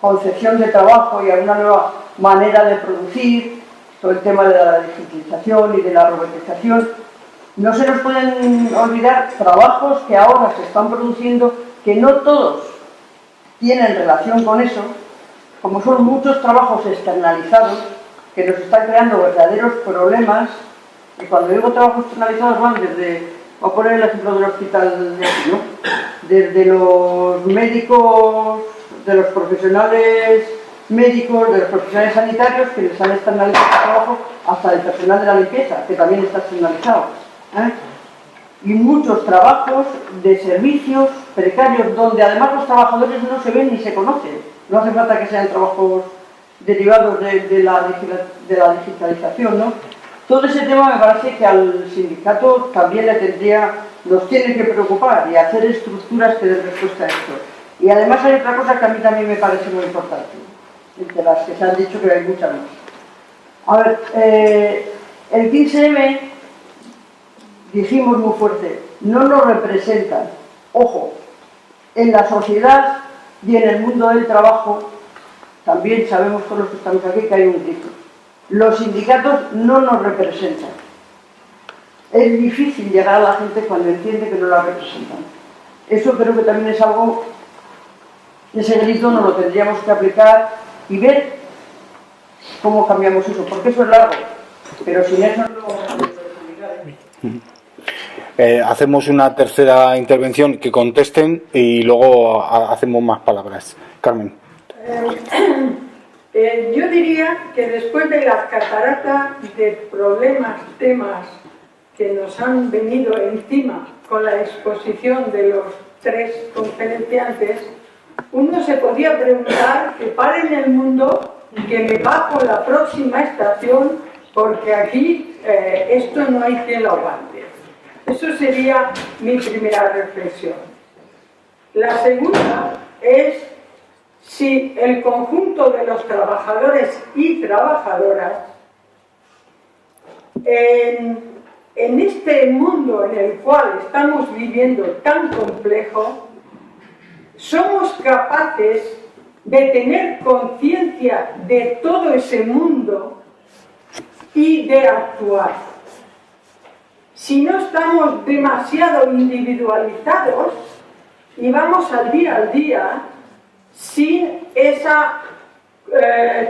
concepción de trabajo y a una nueva manera de producir, todo el tema de la digitalización y de la robotización, no se nos pueden olvidar trabajos que ahora se están produciendo, que no todos tienen relación con eso, como son muchos trabajos externalizados que nos están creando verdaderos problemas. Y cuando digo trabajos externalizados van desde, voy a poner el ejemplo del hospital de aquí, ¿no? Desde los médicos, de los profesionales médicos, de los profesionales sanitarios que les han externalizado el trabajo, hasta del personal de la limpieza, que también está externalizado. Y muchos trabajos de servicios precarios, donde además los trabajadores no se ven ni se conocen. No hace falta que sean trabajos derivados de la digitalización, ¿no? Todo ese tema me parece que al sindicato también nos tiene que preocupar y hacer estructuras que den respuesta a esto. Y además hay otra cosa que a mí también me parece muy importante, entre las que se han dicho que hay muchas más. A ver, el 15M dijimos muy fuerte, no nos representan. Ojo, en la sociedad y en el mundo del trabajo, también sabemos todos los que estamos aquí que hay un grito. Los sindicatos no nos representan. Es difícil llegar a la gente cuando entiende que no la representan. Eso creo que también es algo, ese grito nos lo tendríamos que aplicar y ver cómo cambiamos eso, porque eso es largo, pero sin eso no vamos a poder. Hacemos una tercera intervención, que contesten y luego hacemos más palabras. Carmen. Yo diría que después de las cataratas de problemas, temas que nos han venido encima con la exposición de los tres conferenciantes, uno se podía preguntar que paren el mundo y que me bajo la próxima estación porque aquí esto no hay quien lo aguante. Eso sería mi primera reflexión. La segunda es si el conjunto de los trabajadores y trabajadoras en este mundo en el cual estamos viviendo tan complejo, somos capaces de tener conciencia de todo ese mundo y de actuar. Si no estamos demasiado individualizados y vamos al día sin ese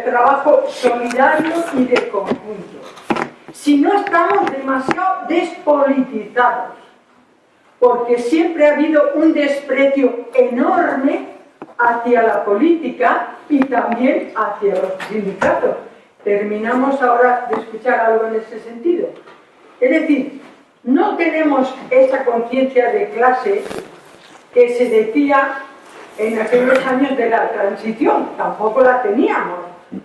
trabajo solidario y de conjunto. Si no estamos demasiado despolitizados, porque siempre ha habido un desprecio enorme hacia la política y también hacia los sindicatos. Terminamos ahora de escuchar algo en ese sentido. Es decir, no tenemos esa conciencia de clase que se decía en aquellos años de la transición, tampoco la teníamos.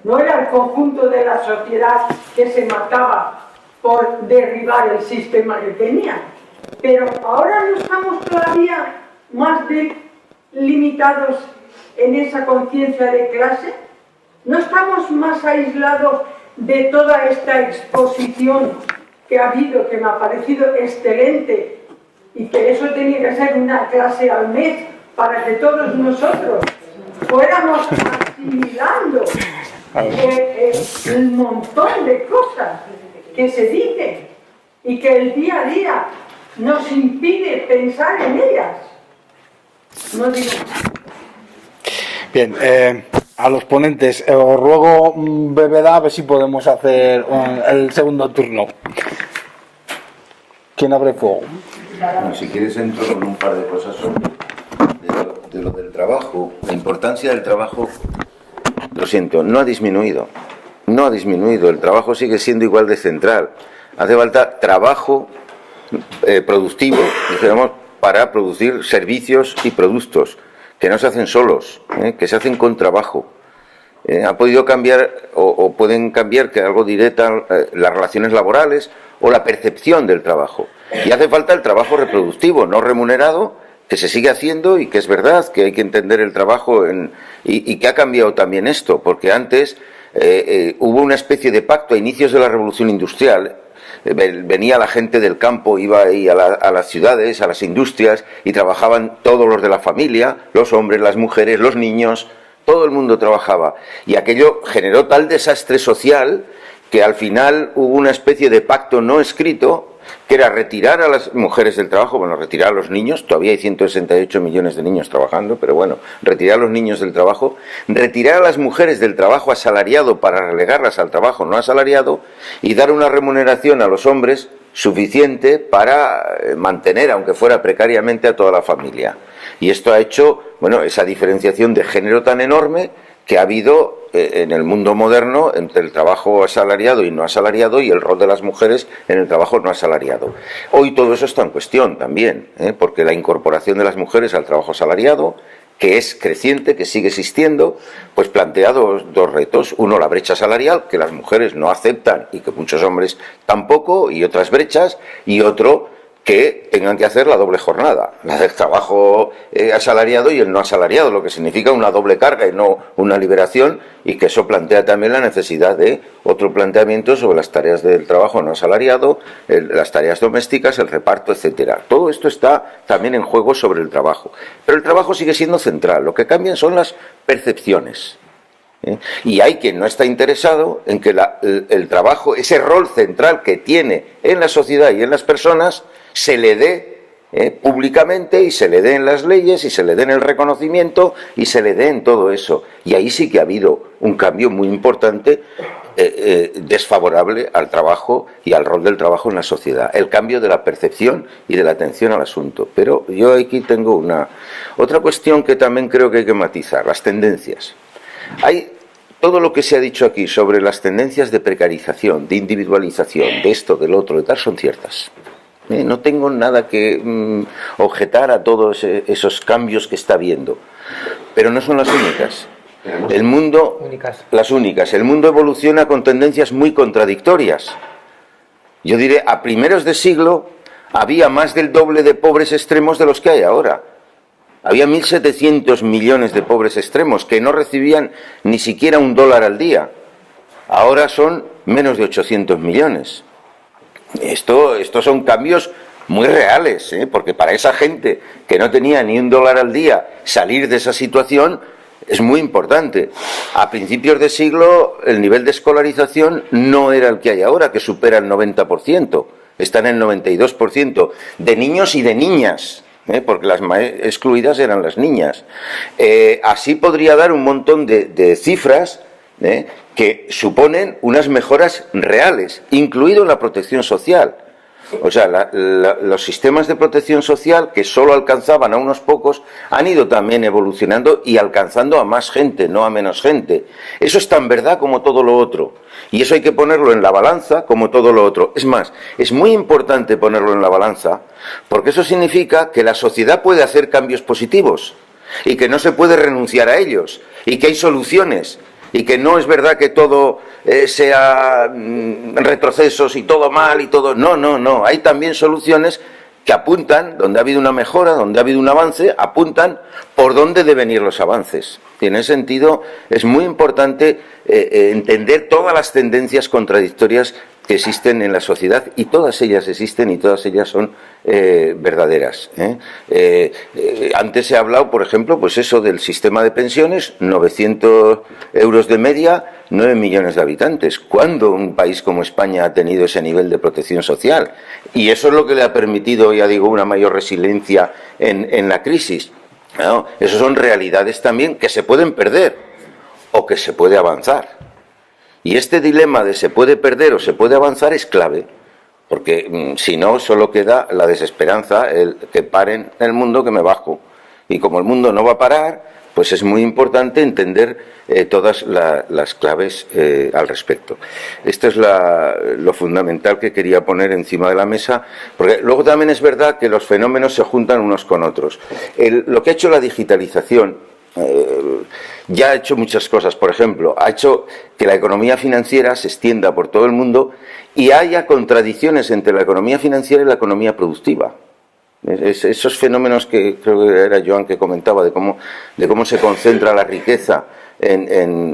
No era el conjunto de la sociedad que se mataba por derribar el sistema que tenía. Pero ahora no estamos todavía más limitados en esa conciencia de clase. No estamos más aislados de toda esta exposición que ha habido, que me ha parecido excelente, y que eso tenía que ser una clase al mes para que todos nosotros fuéramos asimilando el montón de cosas que se dicen y que el día a día nos impide pensar en ellas. No digo. Bien, a los ponentes, os ruego brevedad, a ver si podemos hacer el segundo turno. ¿Quién abre fuego? Bueno, si quieres entro con un par de cosas sobre de lo del trabajo. La importancia del trabajo, lo siento, no ha disminuido. No ha disminuido, el trabajo sigue siendo igual de central. Hace falta trabajo productivo, dijéramos, para producir servicios y productos que no se hacen solos, que se hacen con trabajo. Ha podido cambiar o pueden cambiar que algo directa las relaciones laborales o la percepción del trabajo. Y hace falta el trabajo reproductivo, no remunerado, que se sigue haciendo y que es verdad que hay que entender el trabajo y que ha cambiado también esto, porque antes hubo una especie de pacto a inicios de la Revolución Industrial. Venía la gente del campo, iba ahí a las ciudades, a las industrias, y trabajaban todos los de la familia, los hombres, las mujeres, los niños, todo el mundo trabajaba. Y aquello generó tal desastre social que al final hubo una especie de pacto no escrito, que era retirar a las mujeres del trabajo, bueno, retirar a los niños, todavía hay 168 millones de niños trabajando, pero bueno, retirar a los niños del trabajo, retirar a las mujeres del trabajo asalariado para relegarlas al trabajo no asalariado y dar una remuneración a los hombres suficiente para mantener, aunque fuera precariamente, a toda la familia. Y esto ha hecho, bueno, esa diferenciación de género tan enorme que ha habido en el mundo moderno entre el trabajo asalariado y no asalariado y el rol de las mujeres en el trabajo no asalariado. Hoy todo eso está en cuestión también, porque la incorporación de las mujeres al trabajo asalariado, que es creciente, que sigue existiendo, pues plantea dos retos. Uno, la brecha salarial, que las mujeres no aceptan y que muchos hombres tampoco, y otras brechas, y otro, que tengan que hacer la doble jornada, la del trabajo asalariado y el no asalariado, lo que significa una doble carga y no una liberación, y que eso plantea también la necesidad de otro planteamiento sobre las tareas del trabajo no asalariado, las tareas domésticas, el reparto, etcétera. Todo esto está también en juego sobre el trabajo. Pero el trabajo sigue siendo central, lo que cambian son las percepciones. Y hay quien no está interesado en que el trabajo, ese rol central que tiene en la sociedad y en las personas, se le dé públicamente, y se le dé en las leyes, y se le dé en el reconocimiento, y se le dé en todo eso. Y ahí sí que ha habido un cambio muy importante desfavorable al trabajo y al rol del trabajo en la sociedad. El cambio de la percepción y de la atención al asunto. Pero yo aquí tengo otra cuestión que también creo que hay que matizar, las tendencias. Todo lo que se ha dicho aquí sobre las tendencias de precarización, de individualización, de esto, del otro, de tal, son ciertas. No tengo nada que objetar a todos esos cambios que está habiendo, pero no son las únicas. El mundo, las únicas. El mundo evoluciona con tendencias muy contradictorias. Yo diré, a primeros de siglo había más del doble de pobres extremos de los que hay ahora. Había 1.700 millones de pobres extremos que no recibían ni siquiera $1 al día. Ahora son menos de 800 millones. Estos son cambios muy reales, porque para esa gente que no tenía ni $1 al día, salir de esa situación es muy importante. A principios de siglo el nivel de escolarización no era el que hay ahora, que supera el 90%, está en el 92% de niños y de niñas, porque las más excluidas eran las niñas. Así podría dar un montón de cifras que suponen unas mejoras reales, incluido la protección social. O sea, los sistemas de protección social, que solo alcanzaban a unos pocos, han ido también evolucionando y alcanzando a más gente, no a menos gente. Eso es tan verdad como todo lo otro. Y eso hay que ponerlo en la balanza como todo lo otro. Es más, es muy importante ponerlo en la balanza, porque eso significa que la sociedad puede hacer cambios positivos y que no se puede renunciar a ellos y que hay soluciones. Y que no es verdad que todo sea retrocesos y todo mal y todo... No. Hay también soluciones que apuntan, donde ha habido una mejora, donde ha habido un avance, apuntan por dónde deben ir los avances. Y en ese sentido es muy importante entender todas las tendencias contradictorias que existen en la sociedad, y todas ellas existen y todas ellas son verdaderas. Antes se ha hablado, por ejemplo, pues eso del sistema de pensiones, 900 euros de media, 9 millones de habitantes. ¿Cuándo un país como España ha tenido ese nivel de protección social? Y eso es lo que le ha permitido, ya digo, una mayor resiliencia en la crisis. ¿No? Esas son realidades también que se pueden perder o que se puede avanzar. Y este dilema de se puede perder o se puede avanzar es clave, porque si no, solo queda la desesperanza, el que paren el mundo, que me bajo. Y como el mundo no va a parar, pues es muy importante entender todas las claves al respecto. Esto es lo fundamental que quería poner encima de la mesa, porque luego también es verdad que los fenómenos se juntan unos con otros. Lo que ha hecho la digitalización ya ha hecho muchas cosas. Por ejemplo, ha hecho que la economía financiera se extienda por todo el mundo y haya contradicciones entre la economía financiera y la economía productiva. Esos fenómenos que creo que era Joan que comentaba, de cómo se concentra la riqueza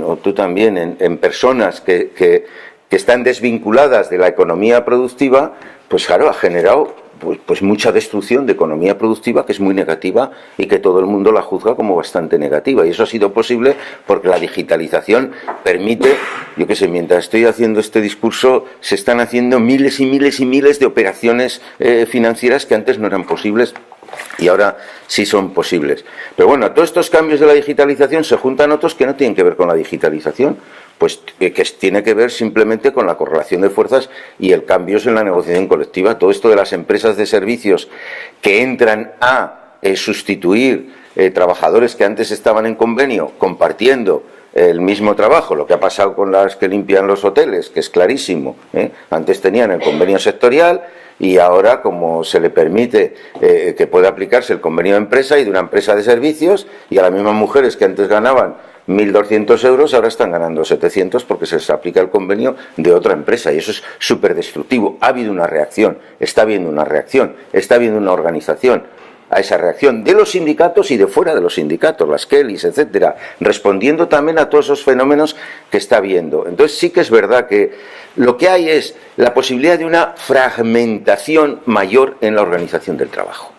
o tú también, en personas que están desvinculadas de la economía productiva, pues claro, ha generado pues mucha destrucción de economía productiva, que es muy negativa y que todo el mundo la juzga como bastante negativa. Y eso ha sido posible porque la digitalización permite, yo qué sé, mientras estoy haciendo este discurso, se están haciendo miles y miles y miles de operaciones financieras que antes no eran posibles y ahora sí son posibles. Pero bueno, a todos estos cambios de la digitalización se juntan otros que no tienen que ver con la digitalización, pues que tiene que ver simplemente con la correlación de fuerzas y el cambio en la negociación colectiva. Todo esto de las empresas de servicios que entran a sustituir trabajadores que antes estaban en convenio, compartiendo el mismo trabajo, lo que ha pasado con las que limpian los hoteles, que es clarísimo, ¿eh? Antes tenían el convenio sectorial y ahora, como se le permite que pueda aplicarse el convenio de empresa y de una empresa de servicios, y a las mismas mujeres que antes ganaban 1.200 euros, ahora están ganando 700 porque se les aplica el convenio de otra empresa, y eso es súper destructivo. Ha habido una reacción, está habiendo una reacción, está habiendo una organización a esa reacción de los sindicatos y de fuera de los sindicatos, las Kellys, etcétera, respondiendo también a todos esos fenómenos que está habiendo. Entonces sí que es verdad que lo que hay es la posibilidad de una fragmentación mayor en la organización del trabajo.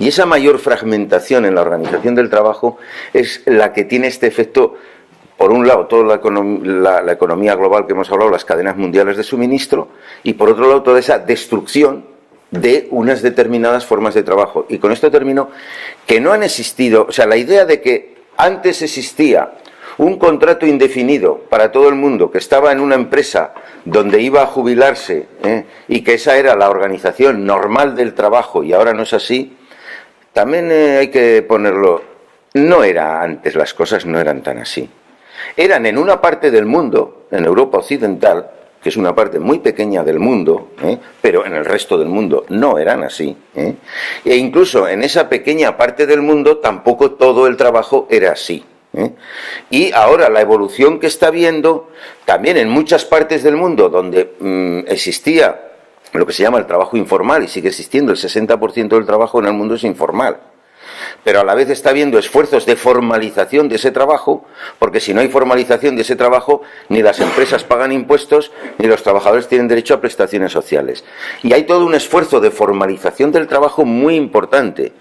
Y esa mayor fragmentación en la organización del trabajo es la que tiene este efecto, por un lado, toda la economía global que hemos hablado, las cadenas mundiales de suministro, y por otro lado, toda esa destrucción de unas determinadas formas de trabajo. Y con esto termino, que no han existido, o sea, la idea de que antes existía un contrato indefinido para todo el mundo, que estaba en una empresa donde iba a jubilarse, y que esa era la organización normal del trabajo, y ahora no es así, también hay que ponerlo, no era antes, las cosas no eran tan así. Eran en una parte del mundo, en Europa Occidental, que es una parte muy pequeña del mundo, pero en el resto del mundo no eran así. E incluso en esa pequeña parte del mundo tampoco todo el trabajo era así. Y ahora la evolución que está habiendo, también en muchas partes del mundo donde existía lo que se llama el trabajo informal, y sigue existiendo, el 60% del trabajo en el mundo es informal. Pero a la vez está habiendo esfuerzos de formalización de ese trabajo, porque si no hay formalización de ese trabajo, ni las empresas pagan impuestos, ni los trabajadores tienen derecho a prestaciones sociales. Y hay todo un esfuerzo de formalización del trabajo muy importante,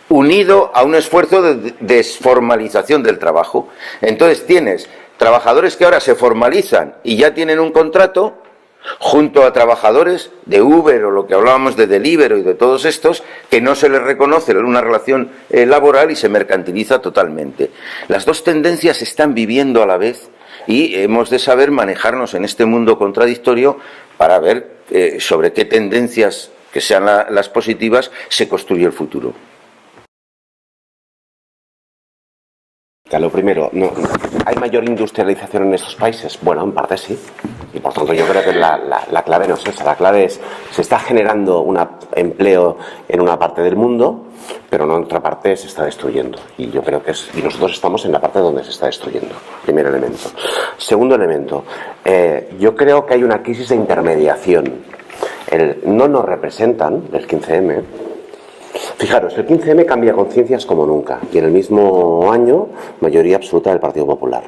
unido a un esfuerzo de desformalización del trabajo. Entonces tienes trabajadores que ahora se formalizan y ya tienen un contrato, junto a trabajadores de Uber o lo que hablábamos de Deliveroo y de todos estos, que no se les reconoce una relación laboral y se mercantiliza totalmente. Las dos tendencias se están viviendo a la vez y hemos de saber manejarnos en este mundo contradictorio para ver sobre qué tendencias, que sean las positivas, se construye el futuro. Lo primero, ¿hay mayor industrialización en estos países? Bueno, en parte sí. Y por tanto yo creo que la clave no es esa. La clave es, se está generando un empleo en una parte del mundo, pero no en otra parte se está destruyendo. Y yo creo que y nosotros estamos en la parte donde se está destruyendo. Primer elemento. Segundo elemento, yo creo que hay una crisis de intermediación. No nos representan, el 15M. Fijaros, el 15M cambia conciencias como nunca, y en el mismo año, mayoría absoluta del Partido Popular.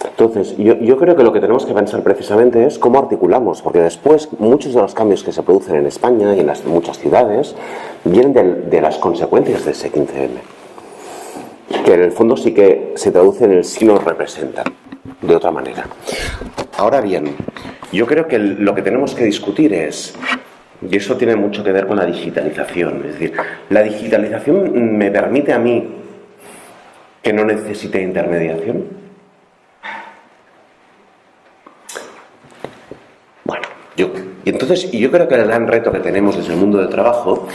Entonces, yo creo que lo que tenemos que pensar precisamente es cómo articulamos, porque después muchos de los cambios que se producen en España y en muchas ciudades vienen de las consecuencias de ese 15M, que en el fondo sí que se traduce en el sí nos representan, de otra manera. Ahora bien, yo creo que lo que tenemos que discutir es, y eso tiene mucho que ver con la digitalización, es decir, la digitalización me permite a mí que no necesite intermediación. Bueno, yo creo que el gran reto que tenemos desde el mundo del trabajo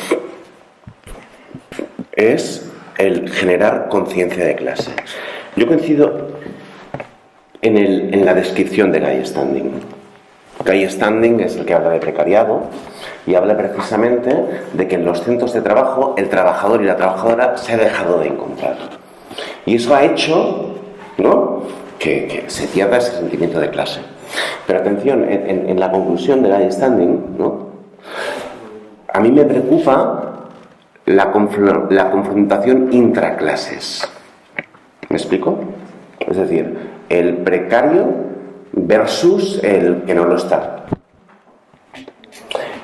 es el generar conciencia de clase. Yo coincido en la descripción de Guy Standing. Guy Standing es el que habla de precariado y habla precisamente de que en los centros de trabajo el trabajador y la trabajadora se ha dejado de encontrar. Y eso ha hecho, ¿no?, que se pierda ese sentimiento de clase. Pero atención, en la conclusión de Guy Standing, ¿no?, a mí me preocupa la confrontación intraclases. ¿Me explico? Es decir, el precario versus el que no lo está.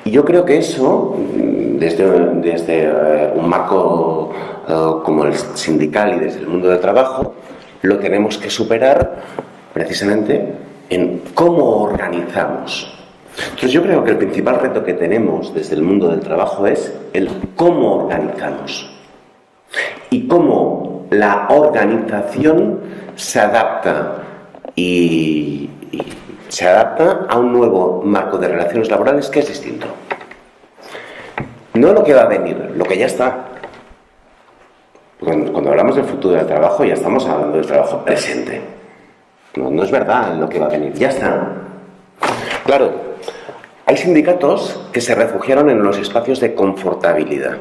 Y yo creo que eso, desde un marco como el sindical y desde el mundo del trabajo, lo tenemos que superar precisamente en cómo organizamos. Entonces yo creo que el principal reto que tenemos desde el mundo del trabajo es el cómo organizamos y cómo la organización se adapta y se adapta a un nuevo marco de relaciones laborales que es distinto. No lo que va a venir, lo que ya está. Cuando hablamos del futuro del trabajo, ya estamos hablando del trabajo presente. No es verdad lo que va a venir, ya está. Claro, hay sindicatos que se refugiaron en los espacios de confortabilidad.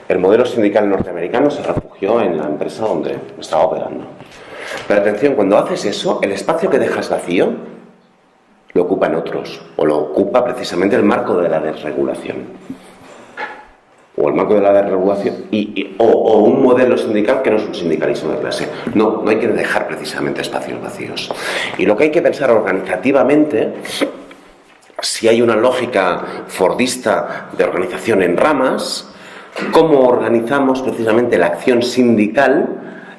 El modelo sindical norteamericano se refugió en la empresa donde estaba operando. Pero atención, cuando haces eso, el espacio que dejas vacío lo ocupan otros, o lo ocupa precisamente el marco de la desregulación. O el marco de la desregulación, o un modelo sindical que no es un sindicalismo de clase. No hay que dejar precisamente espacios vacíos. Y lo que hay que pensar organizativamente, si hay una lógica fordista de organización en ramas, cómo organizamos precisamente la acción sindical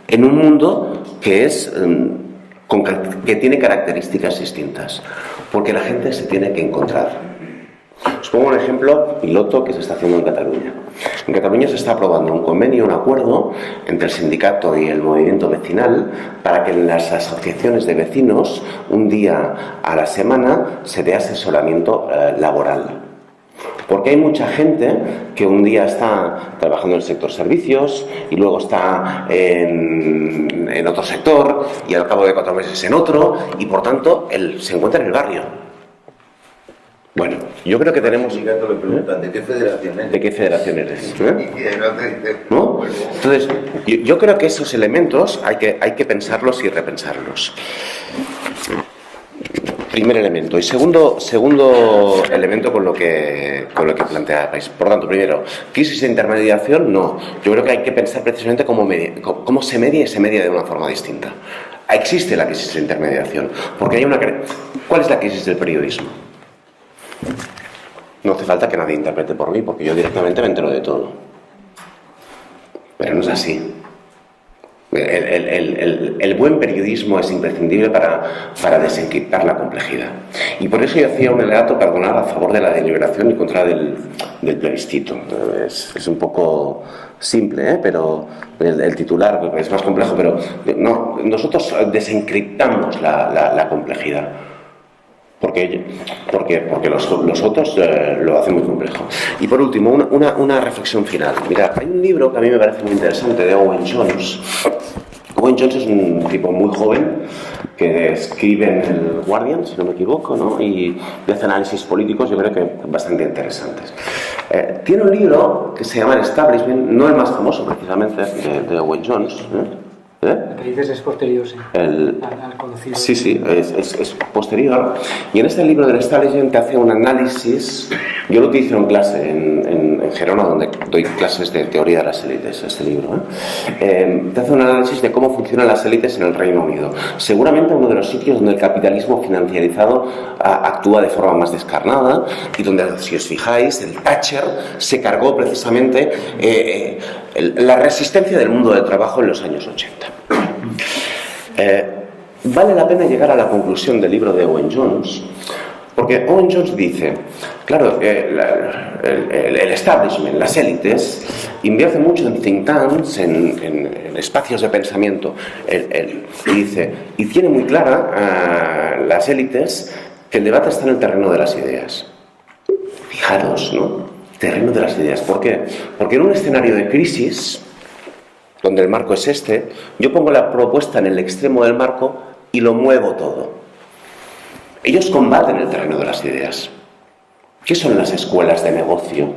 en un mundo que tiene características distintas, porque la gente se tiene que encontrar. Os pongo un ejemplo piloto que se está haciendo en Cataluña. En Cataluña se está aprobando un convenio, un acuerdo entre el sindicato y el movimiento vecinal para que en las asociaciones de vecinos un día a la semana se dé asesoramiento laboral. Porque hay mucha gente que un día está trabajando en el sector servicios y luego está en otro sector y al cabo de 4 meses en otro y por tanto se encuentra en el barrio. Bueno, yo creo que tenemos... Le preguntan, ¿de qué federación eres? ¿De qué federación eres? Y ¿No? Entonces, yo creo que esos elementos hay que pensarlos y repensarlos. Primer elemento. Y segundo elemento con lo que planteabais. Por tanto, primero, crisis de intermediación, no. Yo creo que hay que pensar precisamente cómo se media y se media de una forma distinta. Existe la crisis de intermediación. Porque hay una... ¿Cuál es la crisis del periodismo? No hace falta que nadie interprete por mí, porque yo directamente me entero de todo. Pero no es así. El buen periodismo es imprescindible para desencriptar la complejidad. Y por eso yo hacía un alegato, a favor de la deliberación y contra del plebiscito. Es un poco simple, pero el titular es más complejo, pero no, nosotros desencriptamos la complejidad. Porque los otros lo hacen muy complejo. Y por último, una reflexión final. Mirad, hay un libro que a mí me parece muy interesante de Owen Jones. Owen Jones es un tipo muy joven que escribe en el Guardian, si no me equivoco, ¿no? Y hace análisis políticos, yo creo que bastante interesantes. Tiene un libro que se llama El Establishment, no el más famoso precisamente de Owen Jones, Lo que dices es posterior, sí. Al conocido. Sí, es posterior. Y en este libro del Establishment te hace un análisis. Yo lo utilizo en clase en Gerona, donde doy clases de teoría de las élites, este libro. Te hace un análisis de cómo funcionan las élites en el Reino Unido. Seguramente uno de los sitios donde el capitalismo financiarizado actúa de forma más descarnada y donde, si os fijáis, el Thatcher se cargó precisamente la resistencia del mundo del trabajo en los años 80. Vale la pena llegar a la conclusión del libro de Owen Jones, porque Owen Jones dice, claro, el establishment, las élites, invierten mucho en think tanks, en espacios de pensamiento, y dice, y tiene muy clara las élites que el debate está en el terreno de las ideas. Fijaros, ¿no? Terreno de las ideas. ¿Por qué? Porque en un escenario de crisis, donde el marco es este, yo pongo la propuesta en el extremo del marco y lo muevo todo. Ellos combaten el terreno de las ideas. ¿Qué son las escuelas de negocio?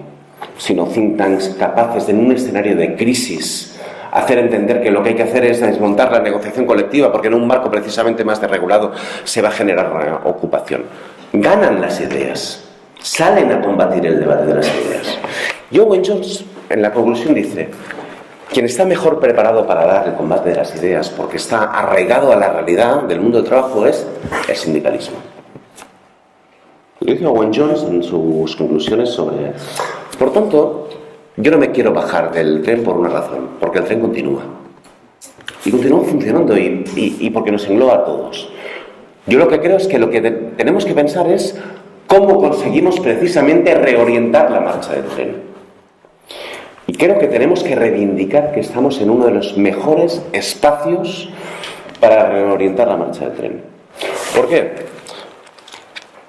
Sino think tanks capaces de, en un escenario de crisis, hacer entender que lo que hay que hacer es desmontar la negociación colectiva, porque en un marco precisamente más desregulado se va a generar ocupación. Ganan las ideas, salen a combatir el debate de las ideas. Y Owen Jones, en la conclusión, dice: quien está mejor preparado para dar el combate de las ideas, porque está arraigado a la realidad del mundo del trabajo, es el sindicalismo. Lo dice Owen Jones en sus conclusiones sobre... Por tanto, yo no me quiero bajar del tren por una razón, porque el tren continúa. Y continúa funcionando y porque nos engloba a todos. Yo lo que creo es que lo que tenemos que pensar es cómo conseguimos precisamente reorientar la marcha del tren. Y creo que tenemos que reivindicar que estamos en uno de los mejores espacios para reorientar la marcha del tren. ¿Por qué?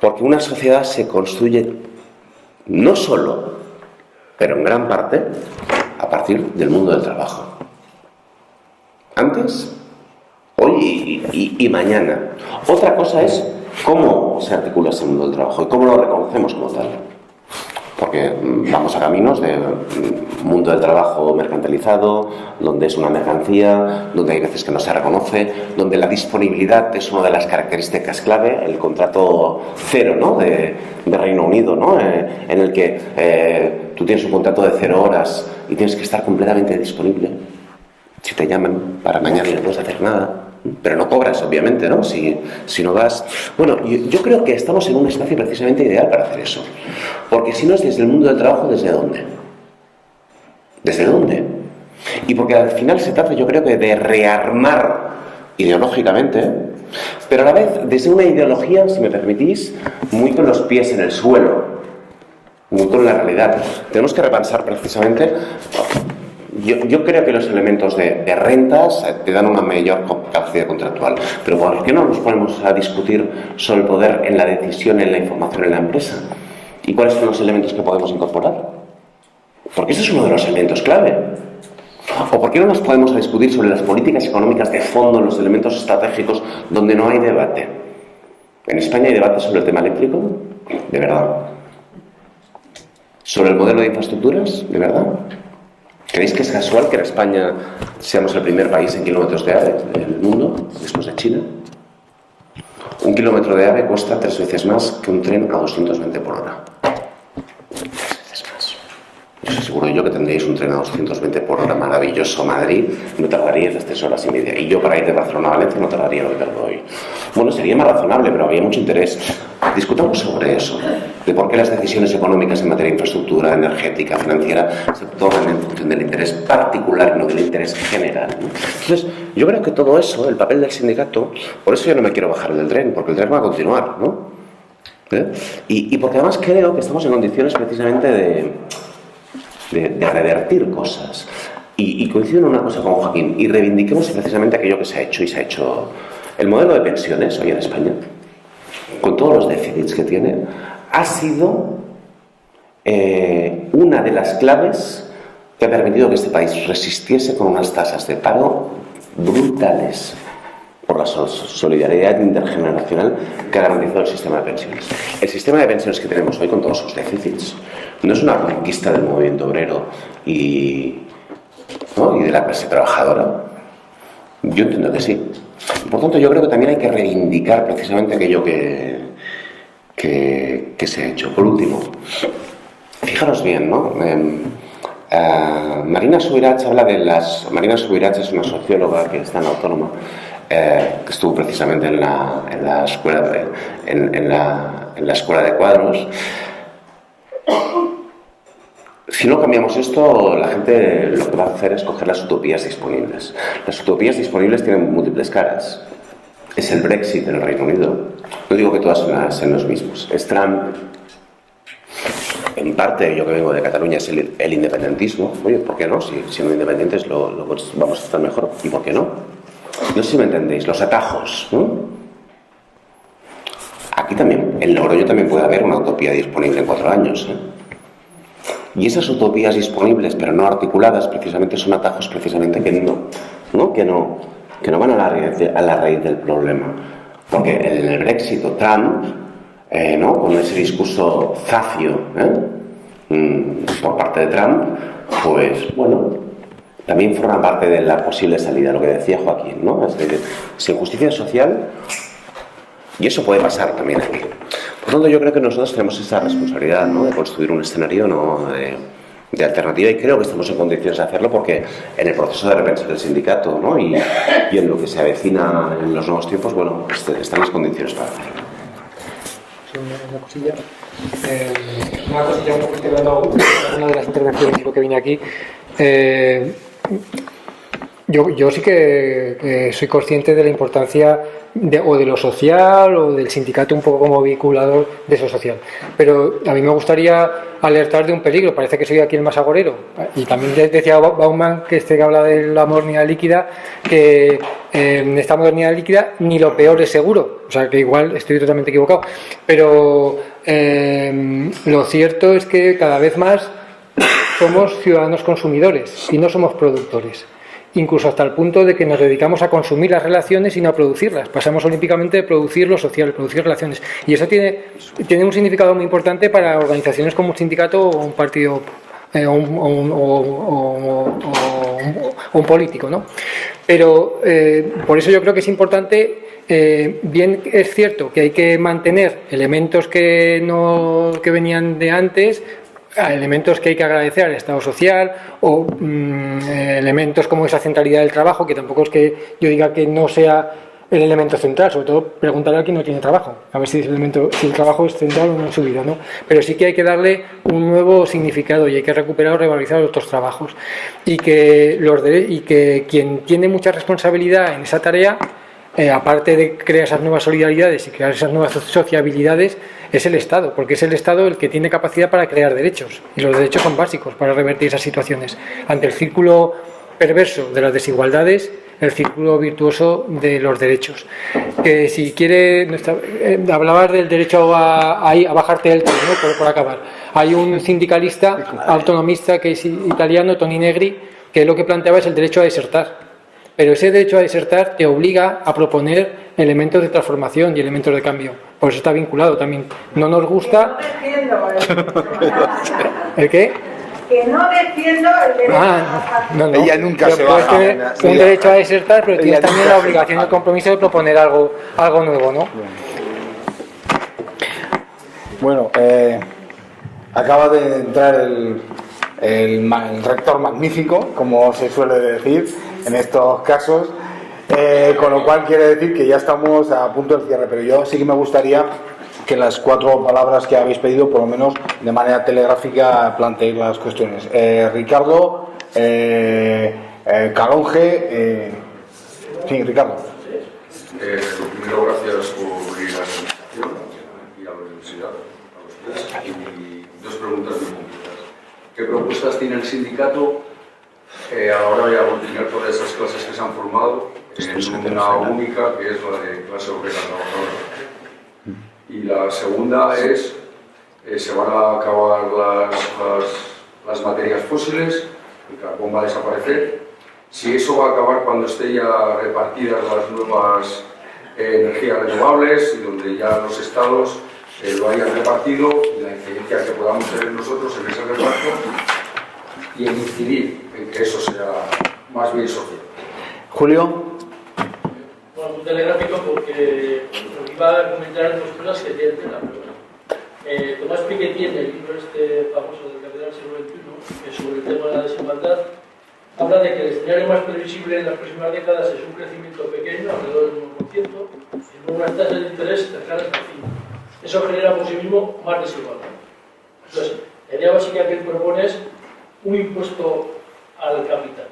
Porque una sociedad se construye no solo, pero en gran parte, a partir del mundo del trabajo. antes, hoy y mañana. Otra cosa es cómo se articula ese mundo del trabajo y cómo lo reconocemos como tal. Porque vamos a caminos de mundo del trabajo mercantilizado, donde es una mercancía, donde hay veces que no se reconoce, donde la disponibilidad es una de las características clave, el contrato cero, ¿no?, de Reino Unido, ¿no?, en el que tú tienes un contrato de 0 horas y tienes que estar completamente disponible. Si te llaman para mañana y no puedes hacer nada, pero no cobras, obviamente, ¿no? Si no vas... Bueno, yo creo que estamos en un espacio precisamente ideal para hacer eso. Porque si no es desde el mundo del trabajo, ¿desde dónde? ¿Desde dónde? Y porque al final se trata, yo creo que de rearmar ideológicamente, pero a la vez desde una ideología, si me permitís, muy con los pies en el suelo, muy con la realidad. Tenemos que repensar precisamente... Yo creo que los elementos de rentas te dan una mayor capacidad contractual, pero ¿por qué no nos ponemos a discutir sobre el poder en la decisión, en la información en la empresa? ¿Y cuáles son los elementos que podemos incorporar? Porque ese es uno de los elementos clave. ¿O por qué no nos podemos discutir sobre las políticas económicas de fondo, los elementos estratégicos donde no hay debate? ¿En España hay debate sobre el tema eléctrico? ¿De verdad? ¿Sobre el modelo de infraestructuras? ¿De verdad? ¿Creéis que es casual que en España seamos el primer país en kilómetros de AVE del mundo, después de China? Un kilómetro de AVE cuesta 3 veces más que un tren a 220 por hora. 3 veces más. Yo os aseguro yo que tendríais un tren a 220 por hora maravilloso a Madrid, no tardaríais las 3 horas y media. Y yo para ir de Barcelona a Valencia no tardaría lo que tardo hoy. Bueno, sería más razonable, pero había mucho interés. Discutamos sobre eso, de por qué las decisiones económicas en materia de infraestructura, energética, financiera, se toman en función del interés particular y no del interés general, ¿no? Entonces, yo creo que todo eso, el papel del sindicato, por eso yo no me quiero bajar del tren, porque el tren va a continuar, ¿no? Y porque además creo que estamos en condiciones precisamente de revertir cosas. Y coincido en una cosa con Joaquín, y reivindiquemos precisamente aquello que se ha hecho, y se ha hecho el modelo de pensiones hoy en España, con todos los déficits que tiene, ha sido una de las claves que ha permitido que este país resistiese con unas tasas de paro brutales por la solidaridad intergeneracional que ha garantizado el sistema de pensiones. El sistema de pensiones que tenemos hoy, con todos sus déficits, no es una conquista del movimiento obrero y de la clase trabajadora. Yo entiendo que sí. Por tanto, yo creo que también hay que reivindicar precisamente aquello que se ha hecho. Por último, fijaros bien, ¿no? Marina Subirats habla de las... Marina Subirats es una socióloga que está en la Autónoma, que estuvo precisamente en la escuela de cuadros. Si no cambiamos esto, la gente lo que va a hacer es coger las utopías disponibles. Las utopías disponibles tienen múltiples caras. Es el Brexit en el Reino Unido. No digo que todas sean los mismos. Es Trump. En parte, yo que vengo de Cataluña, es el independentismo. Oye, ¿por qué no? Si siendo independientes vamos a estar mejor. ¿Y por qué no? No sé si me entendéis. Los atajos, ¿no? Aquí también, en Logroño también puede haber una utopía disponible en 4 años, ¿eh? Y esas utopías disponibles, pero no articuladas, precisamente son atajos precisamente que no van a la raíz del problema. Porque en el Brexit o Trump, con ese discurso zafio por parte de Trump, pues bueno, también forma parte de la posible salida, lo que decía Joaquín, ¿no? Es decir, sin justicia social, y eso puede pasar también aquí. Por lo tanto, yo creo que nosotros tenemos esa responsabilidad, ¿no?, de construir un escenario de alternativa, y creo que estamos en condiciones de hacerlo porque en el proceso de repensar del sindicato, ¿no?, y en lo que se avecina en los nuevos tiempos, bueno, están las condiciones para hacerlo. Una cosilla. Una cosilla un poco integrando una de las intervenciones que vine aquí. Yo sí que soy consciente de la importancia de lo social o del sindicato un poco como vinculador de eso social. Pero a mí me gustaría alertar de un peligro. Parece que soy aquí el más agorero. Y también decía Bauman, que habla de la modernidad líquida, que en esta modernidad líquida ni lo peor es seguro. O sea, que igual estoy totalmente equivocado. Pero lo cierto es que cada vez más somos ciudadanos consumidores y no somos productores. incluso hasta el punto de que nos dedicamos a consumir las relaciones y no a producirlas. Pasamos olímpicamente de producir lo social, producir relaciones. Y eso tiene un significado muy importante para organizaciones como un sindicato o un partido o un político, ¿no? Pero por eso yo creo que es importante. Bien es cierto que hay que mantener elementos que venían de antes, elementos que hay que agradecer al Estado social o elementos como esa centralidad del trabajo, que tampoco es que yo diga que no sea el elemento central, sobre todo preguntarle a quien no tiene trabajo, a ver si el trabajo es central o no en su vida, ¿no? Pero sí que hay que darle un nuevo significado y hay que recuperar o revalorizar otros trabajos y que quien tiene mucha responsabilidad en esa tarea, aparte de crear esas nuevas solidaridades y crear esas nuevas sociabilidades, es el Estado, porque es el Estado el que tiene capacidad para crear derechos, y los derechos son básicos para revertir esas situaciones. Ante el círculo perverso de las desigualdades, el círculo virtuoso de los derechos. Que si quiere, hablabas del derecho a bajarte del tren, ¿no? Por acabar. Hay un sindicalista autonomista que es italiano, Toni Negri, que lo que planteaba es el derecho a desertar. Pero ese derecho a desertar te obliga a proponer elementos de transformación y elementos de cambio. Por eso está vinculado también. No nos gusta... ¿El qué? Que no defiendo el derecho no. Ella nunca se baja. Puedes tener un derecho a desertar, pero tienes también la obligación y el compromiso de proponer algo nuevo, ¿no? Bueno, acaba de entrar el rector magnífico, como se suele decir en estos casos, con lo cual quiere decir que ya estamos a punto del cierre, pero yo sí que me gustaría que las 4 palabras que habéis pedido, por lo menos de manera telegráfica, planteéis las cuestiones. Ricardo, Calonge, sí, Ricardo. Primero, gracias por venir a la presentación y a la universidad, a los tres. Y 2 preguntas muy concretas. ¿Qué propuestas tiene el sindicato a la hora de aglutinar todas esas clases que se han formado en una única, que es la de clase obrera trabajadora? Y la segunda es, se van a acabar las materias fósiles, el carbón va a desaparecer. Si eso va a acabar cuando esté ya repartidas las nuevas energías renovables y donde ya los estados lo hayan repartido, y la incidencia que podamos tener nosotros en ese reparto y en incidir en que eso sea más bien social. Julio. Bueno, muy telegráfico porque iba a comentar 2 cosas que tienen tela. Tomás Piketty, en el libro este famoso del Capital del siglo XXI, sobre el tema de la desigualdad, habla de que el escenario más previsible en las próximas décadas es un crecimiento pequeño, alrededor del 1%, y con unas tasas de interés cercanas al 5%. Eso genera por sí mismo más desigualdad. Entonces, la idea básica que él propone es un impuesto al capital.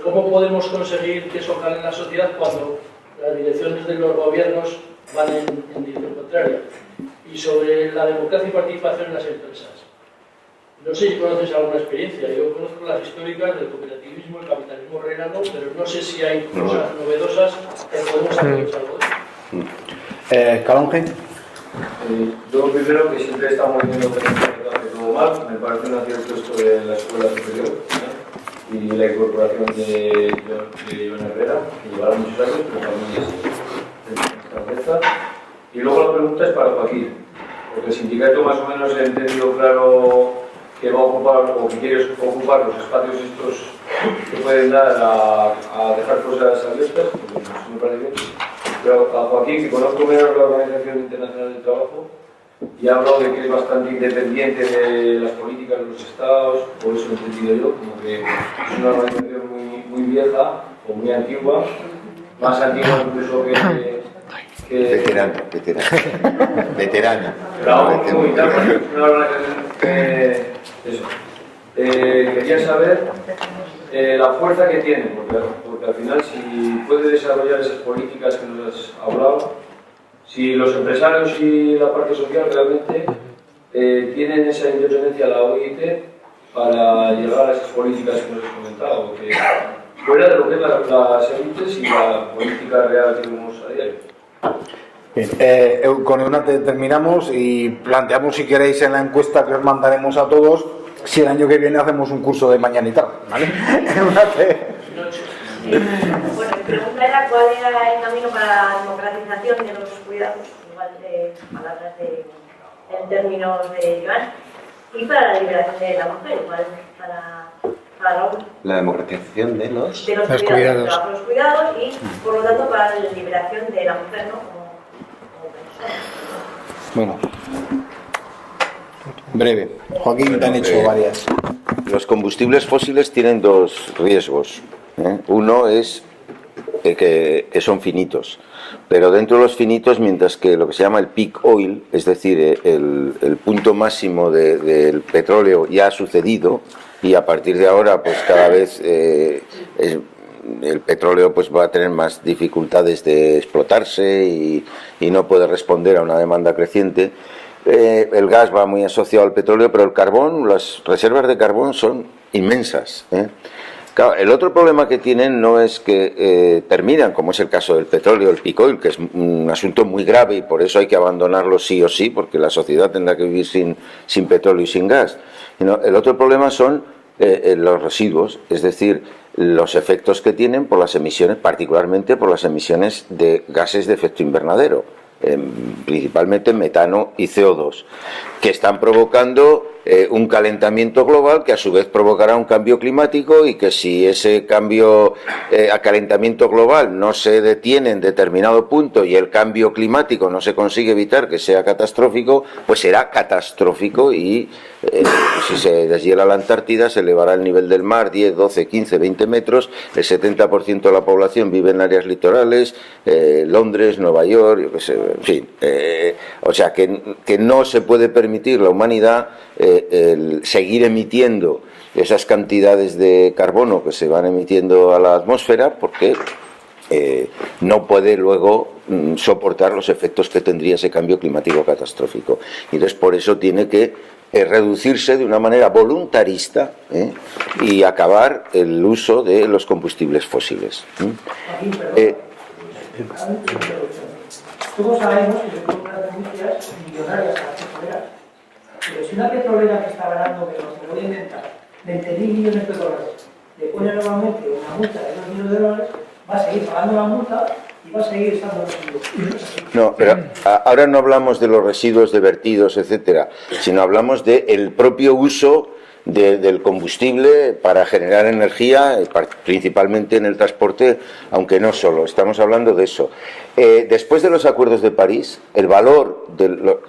¿Cómo podemos conseguir que eso cale en la sociedad cuando las direcciones de los gobiernos van en dirección contraria? Y sobre la democracia y participación en las empresas. No sé si conoces alguna experiencia. Yo conozco las históricas del cooperativismo, el capitalismo renano, pero no sé si hay cosas novedosas que podemos aprovechar algo de eso. Calonge. Yo primero que siempre estamos viendo que hace todo mal, me parece un acierto esto de la escuela superior, ¿no? Y la incorporación de Joan Herrera, que llevará muchos años, pero también es cabeza. Y luego la pregunta es para Joaquín, porque el sindicato más o menos ha entendido claro que va a ocupar o que quiere ocupar los espacios estos que pueden dar a dejar cosas abiertas, porque eso me parece bien. Pero a Joaquín, que conozco menos la Organización Internacional del Trabajo, y ha hablado de que es bastante independiente de las políticas de los estados, por eso lo he entendido yo, como que es una organización muy vieja o muy antigua, más antigua incluso que veterano. Pero muy tarde, una organización eso. Quería saber la fuerza que tiene, porque al final si puede desarrollar esas políticas que nos has hablado, si los empresarios y la parte social realmente tienen esa independencia a la OIT para llegar a esas políticas que nos has comentado, porque fuera de lo que es las élites y la política real que tenemos a diario. Bien, con Eunate terminamos y planteamos, si queréis, en la encuesta que os mandaremos a todos, si el año que viene hacemos un curso de mañana y tarde, ¿vale? Eunate. Bueno, mi pregunta era cuál era el camino para la democratización de los cuidados, igual de palabras en términos de Joan, y para la liberación de la mujer, igual para Raúl. La democratización de los Cuidados. El trabajo de los cuidados y, por lo tanto, para la liberación de la mujer, ¿no? Como persona. Bueno, breve. Joaquín, te han hecho varias. Los combustibles fósiles tienen dos riesgos. Uno es que son finitos, pero dentro de los finitos, mientras que lo que se llama el peak oil, es decir, el punto máximo del petróleo ya ha sucedido, y a partir de ahora pues cada vez el petróleo pues va a tener más dificultades de explotarse y no puede responder a una demanda creciente. El gas va muy asociado al petróleo, pero el carbón, las reservas de carbón son inmensas. Claro, el otro problema que tienen no es que terminan, como es el caso del petróleo, el peak oil, que es un asunto muy grave y por eso hay que abandonarlo sí o sí, porque la sociedad tendrá que vivir sin petróleo y sin gas. El otro problema son los residuos, es decir, los efectos que tienen por las emisiones, particularmente por las emisiones de gases de efecto invernadero, principalmente metano y CO2, que están provocando un calentamiento global que a su vez provocará un cambio climático, y que si ese cambio a calentamiento global no se detiene en determinado punto y el cambio climático no se consigue evitar que sea catastrófico, pues será catastrófico, y si se deshiela la Antártida se elevará el nivel del mar 10, 12, 15, 20 metros, el 70% de la población vive en áreas litorales, Londres, Nueva York, yo qué sé, en fin, o sea que no se puede permitir la humanidad el seguir emitiendo esas cantidades de carbono que se van emitiendo a la atmósfera, porque no puede luego soportar los efectos que tendría ese cambio climático catastrófico. Y entonces por eso tiene que reducirse de una manera voluntarista y acabar el uso de los combustibles fósiles. Todos sabemos que se pueden unas denuncias millonarias a las petroleras. Pero si una petrolera que está ganando, que no se lo voy a inventar, 20.000 millones de dólares, le pone nuevamente una multa de 2 millones de dólares, va a seguir pagando la multa y va a seguir estando residuos. No, pero ahora no hablamos de los residuos de vertidos, etcétera, sino hablamos del propio uso del combustible para generar energía, principalmente en el transporte, aunque no solo, estamos hablando de eso. Después de los acuerdos de París, el valor,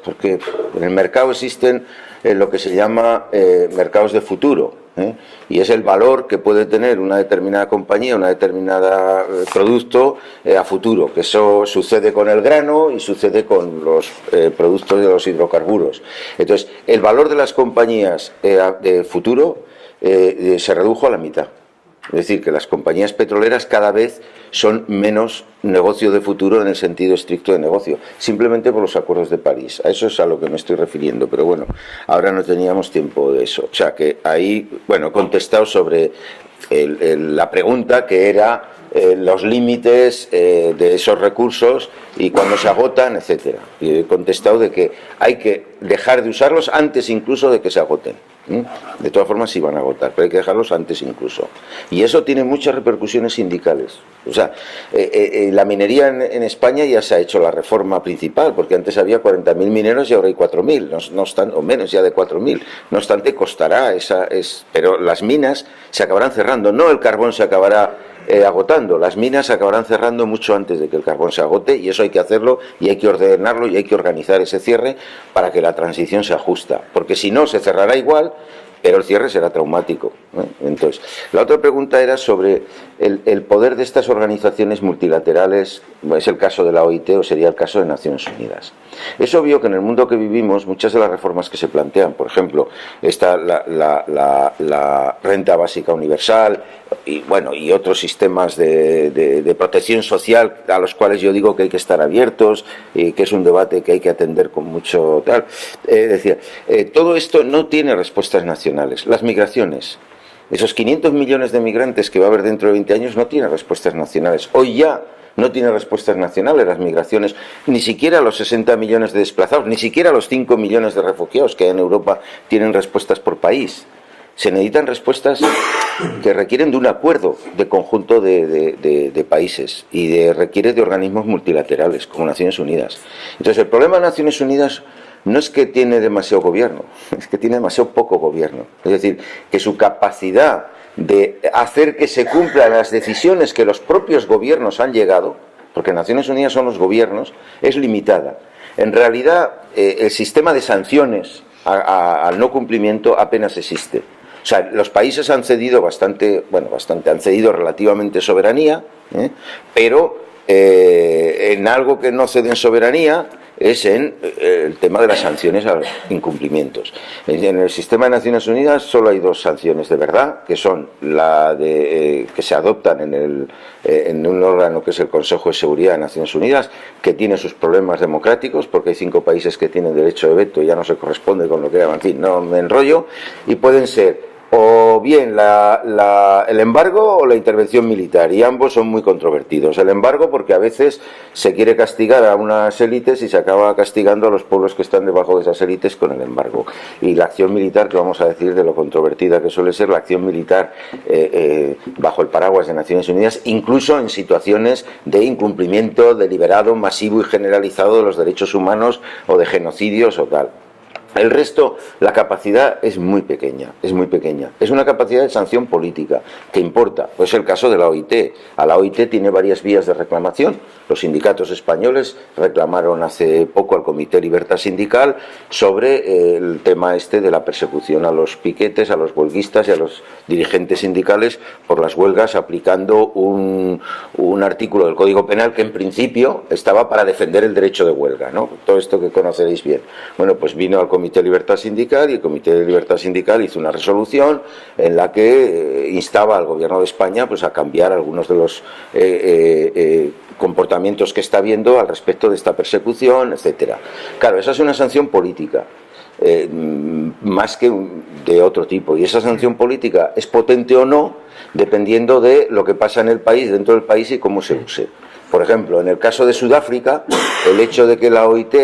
porque en el mercado existen lo que se llama mercados de futuro, y es el valor que puede tener una determinada compañía, una determinada producto a futuro, que eso sucede con el grano y sucede con los productos de los hidrocarburos. Entonces, el valor de las compañías de futuro se redujo a la mitad. Es decir, que las compañías petroleras cada vez son menos negocio de futuro en el sentido estricto de negocio, simplemente por los acuerdos de París. A eso es a lo que me estoy refiriendo, pero bueno, ahora no teníamos tiempo de eso. O sea que ahí, bueno, he contestado sobre la pregunta que era los límites de esos recursos y cuando se agotan, etcétera. Y he contestado de que hay que dejar de usarlos antes incluso de que se agoten. De todas formas sí van a agotar, pero hay que dejarlos antes incluso. Y eso tiene muchas repercusiones sindicales. O sea, la minería en España ya se ha hecho la reforma principal, porque antes había 40.000 mineros y ahora hay 4.000, o menos ya de 4.000. No obstante, costará pero las minas se acabarán cerrando, no el carbón se acabará agotando, las minas se acabarán cerrando mucho antes de que el carbón se agote, y eso hay que hacerlo y hay que ordenarlo y hay que organizar ese cierre para que la transición se ajuste, porque si no se cerrará igual, pero el cierre será traumático. Entonces, la otra pregunta era sobre el poder de estas organizaciones multilaterales. Es el caso de la OIT o sería el caso de Naciones Unidas. Es obvio que en el mundo que vivimos, muchas de las reformas que se plantean, por ejemplo, está la renta básica universal y otros sistemas de protección social a los cuales yo digo que hay que estar abiertos y que es un debate que hay que atender con mucho tal. Todo esto no tiene respuestas nacionales. Las migraciones, esos 500 millones de migrantes que va a haber dentro de 20 años no tienen respuestas nacionales. Hoy ya no tienen respuestas nacionales las migraciones, ni siquiera los 60 millones de desplazados, ni siquiera los 5 millones de refugiados que hay en Europa tienen respuestas por país. se necesitan respuestas que requieren de un acuerdo de conjunto de países y requiere de organismos multilaterales, como Naciones Unidas. Entonces, el problema de Naciones Unidas no es que tiene demasiado gobierno, es que tiene demasiado poco gobierno. Es decir, que su capacidad de hacer que se cumplan las decisiones que los propios gobiernos han llegado, porque Naciones Unidas son los gobiernos, es limitada. En realidad, el sistema de sanciones al no cumplimiento apenas existe. O sea, los países han cedido han cedido relativamente soberanía, pero en algo que no ceden soberanía es en el tema de las sanciones a los incumplimientos. En el sistema de Naciones Unidas solo hay dos sanciones de verdad, que son la de que se adoptan en un órgano que es el Consejo de Seguridad de Naciones Unidas, que tiene sus problemas democráticos, porque hay 5 países que tienen derecho de veto y ya no se corresponde con lo que era, en fin, no me enrollo, y pueden ser o bien el embargo o la intervención militar, y ambos son muy controvertidos. El embargo porque a veces se quiere castigar a unas élites y se acaba castigando a los pueblos que están debajo de esas élites con el embargo. Y la acción militar, que vamos a decir de lo controvertida que suele ser la acción militar bajo el paraguas de Naciones Unidas, incluso en situaciones de incumplimiento deliberado, masivo y generalizado de los derechos humanos o de genocidios o tal. El resto, la capacidad es muy pequeña, es muy pequeña. Es una capacidad de sanción política que importa. Pues el caso de la OIT. A la OIT tiene varias vías de reclamación. Los sindicatos españoles reclamaron hace poco al Comité Libertad Sindical sobre el tema de la persecución a los piquetes, a los huelguistas y a los dirigentes sindicales por las huelgas, aplicando un artículo del Código Penal que en principio estaba para defender el derecho de huelga, ¿no? Todo esto que conoceréis bien. Bueno, pues vino al Comité de Libertad Sindical y el Comité de Libertad Sindical hizo una resolución en la que instaba al Gobierno de España pues a cambiar algunos de los comportamientos que está viendo al respecto de esta persecución, etcétera. Claro, esa es una sanción política, más que de otro tipo, y esa sanción política es potente o no dependiendo de lo que pasa en el país, dentro del país, y cómo se use. Por ejemplo, en el caso de Sudáfrica, el hecho de que la OIT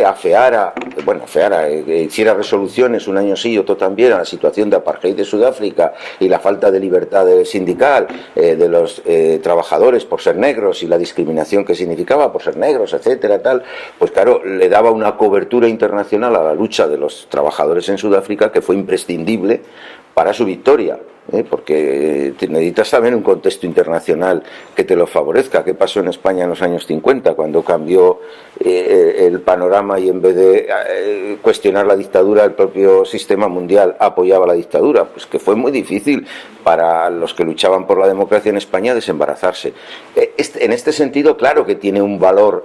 hiciera resoluciones un año sí y otro también a la situación de apartheid de Sudáfrica y la falta de libertad sindical de los trabajadores por ser negros y la discriminación que significaba por ser negros, etcétera, tal, pues claro, le daba una cobertura internacional a la lucha de los trabajadores en Sudáfrica que fue imprescindible para su victoria. Porque necesitas también un contexto internacional que te lo favorezca. ¿Qué pasó en España en los años 50 cuando cambió el panorama y en vez de cuestionar la dictadura el propio sistema mundial apoyaba la dictadura? Pues que fue muy difícil para los que luchaban por la democracia en España desembarazarse. En este sentido, claro que tiene un valor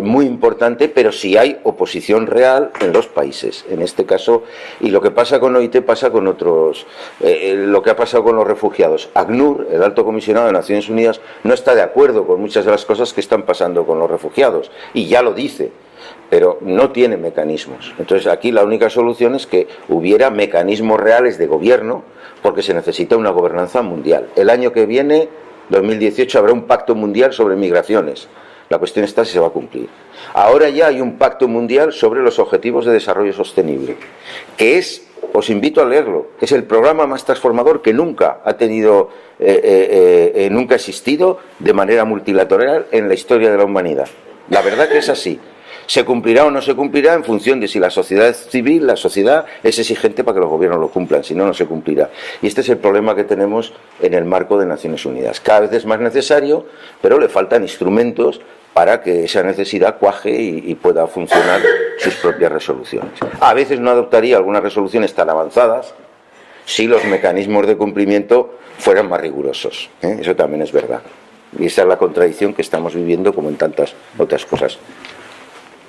muy importante, pero si hay oposición real en los países, en este caso, y lo que pasa con OIT pasa con otros, lo que ha pasado con los refugiados. ACNUR, el alto comisionado de Naciones Unidas, no está de acuerdo con muchas de las cosas que están pasando con los refugiados, y ya lo dice, pero no tiene mecanismos. Entonces aquí la única solución es que hubiera mecanismos reales de gobierno, porque se necesita una gobernanza mundial. El año que viene, 2018, habrá un pacto mundial sobre migraciones. La cuestión está si se va a cumplir. Ahora ya hay un pacto mundial sobre los objetivos de desarrollo sostenible, que es, os invito a leerlo, es el programa más transformador que nunca ha tenido, nunca ha existido de manera multilateral en la historia de la humanidad. La verdad que es así. Se cumplirá o no se cumplirá en función de si la sociedad civil, la sociedad, es exigente para que los gobiernos lo cumplan, si no, no se cumplirá. Y este es el problema que tenemos en el marco de Naciones Unidas. Cada vez es más necesario, pero le faltan instrumentos para que esa necesidad cuaje y pueda funcionar sus propias resoluciones. A veces no adoptaría algunas resoluciones tan avanzadas si los mecanismos de cumplimiento fueran más rigurosos. Eso también es verdad. Y esa es la contradicción que estamos viviendo, como en tantas otras cosas.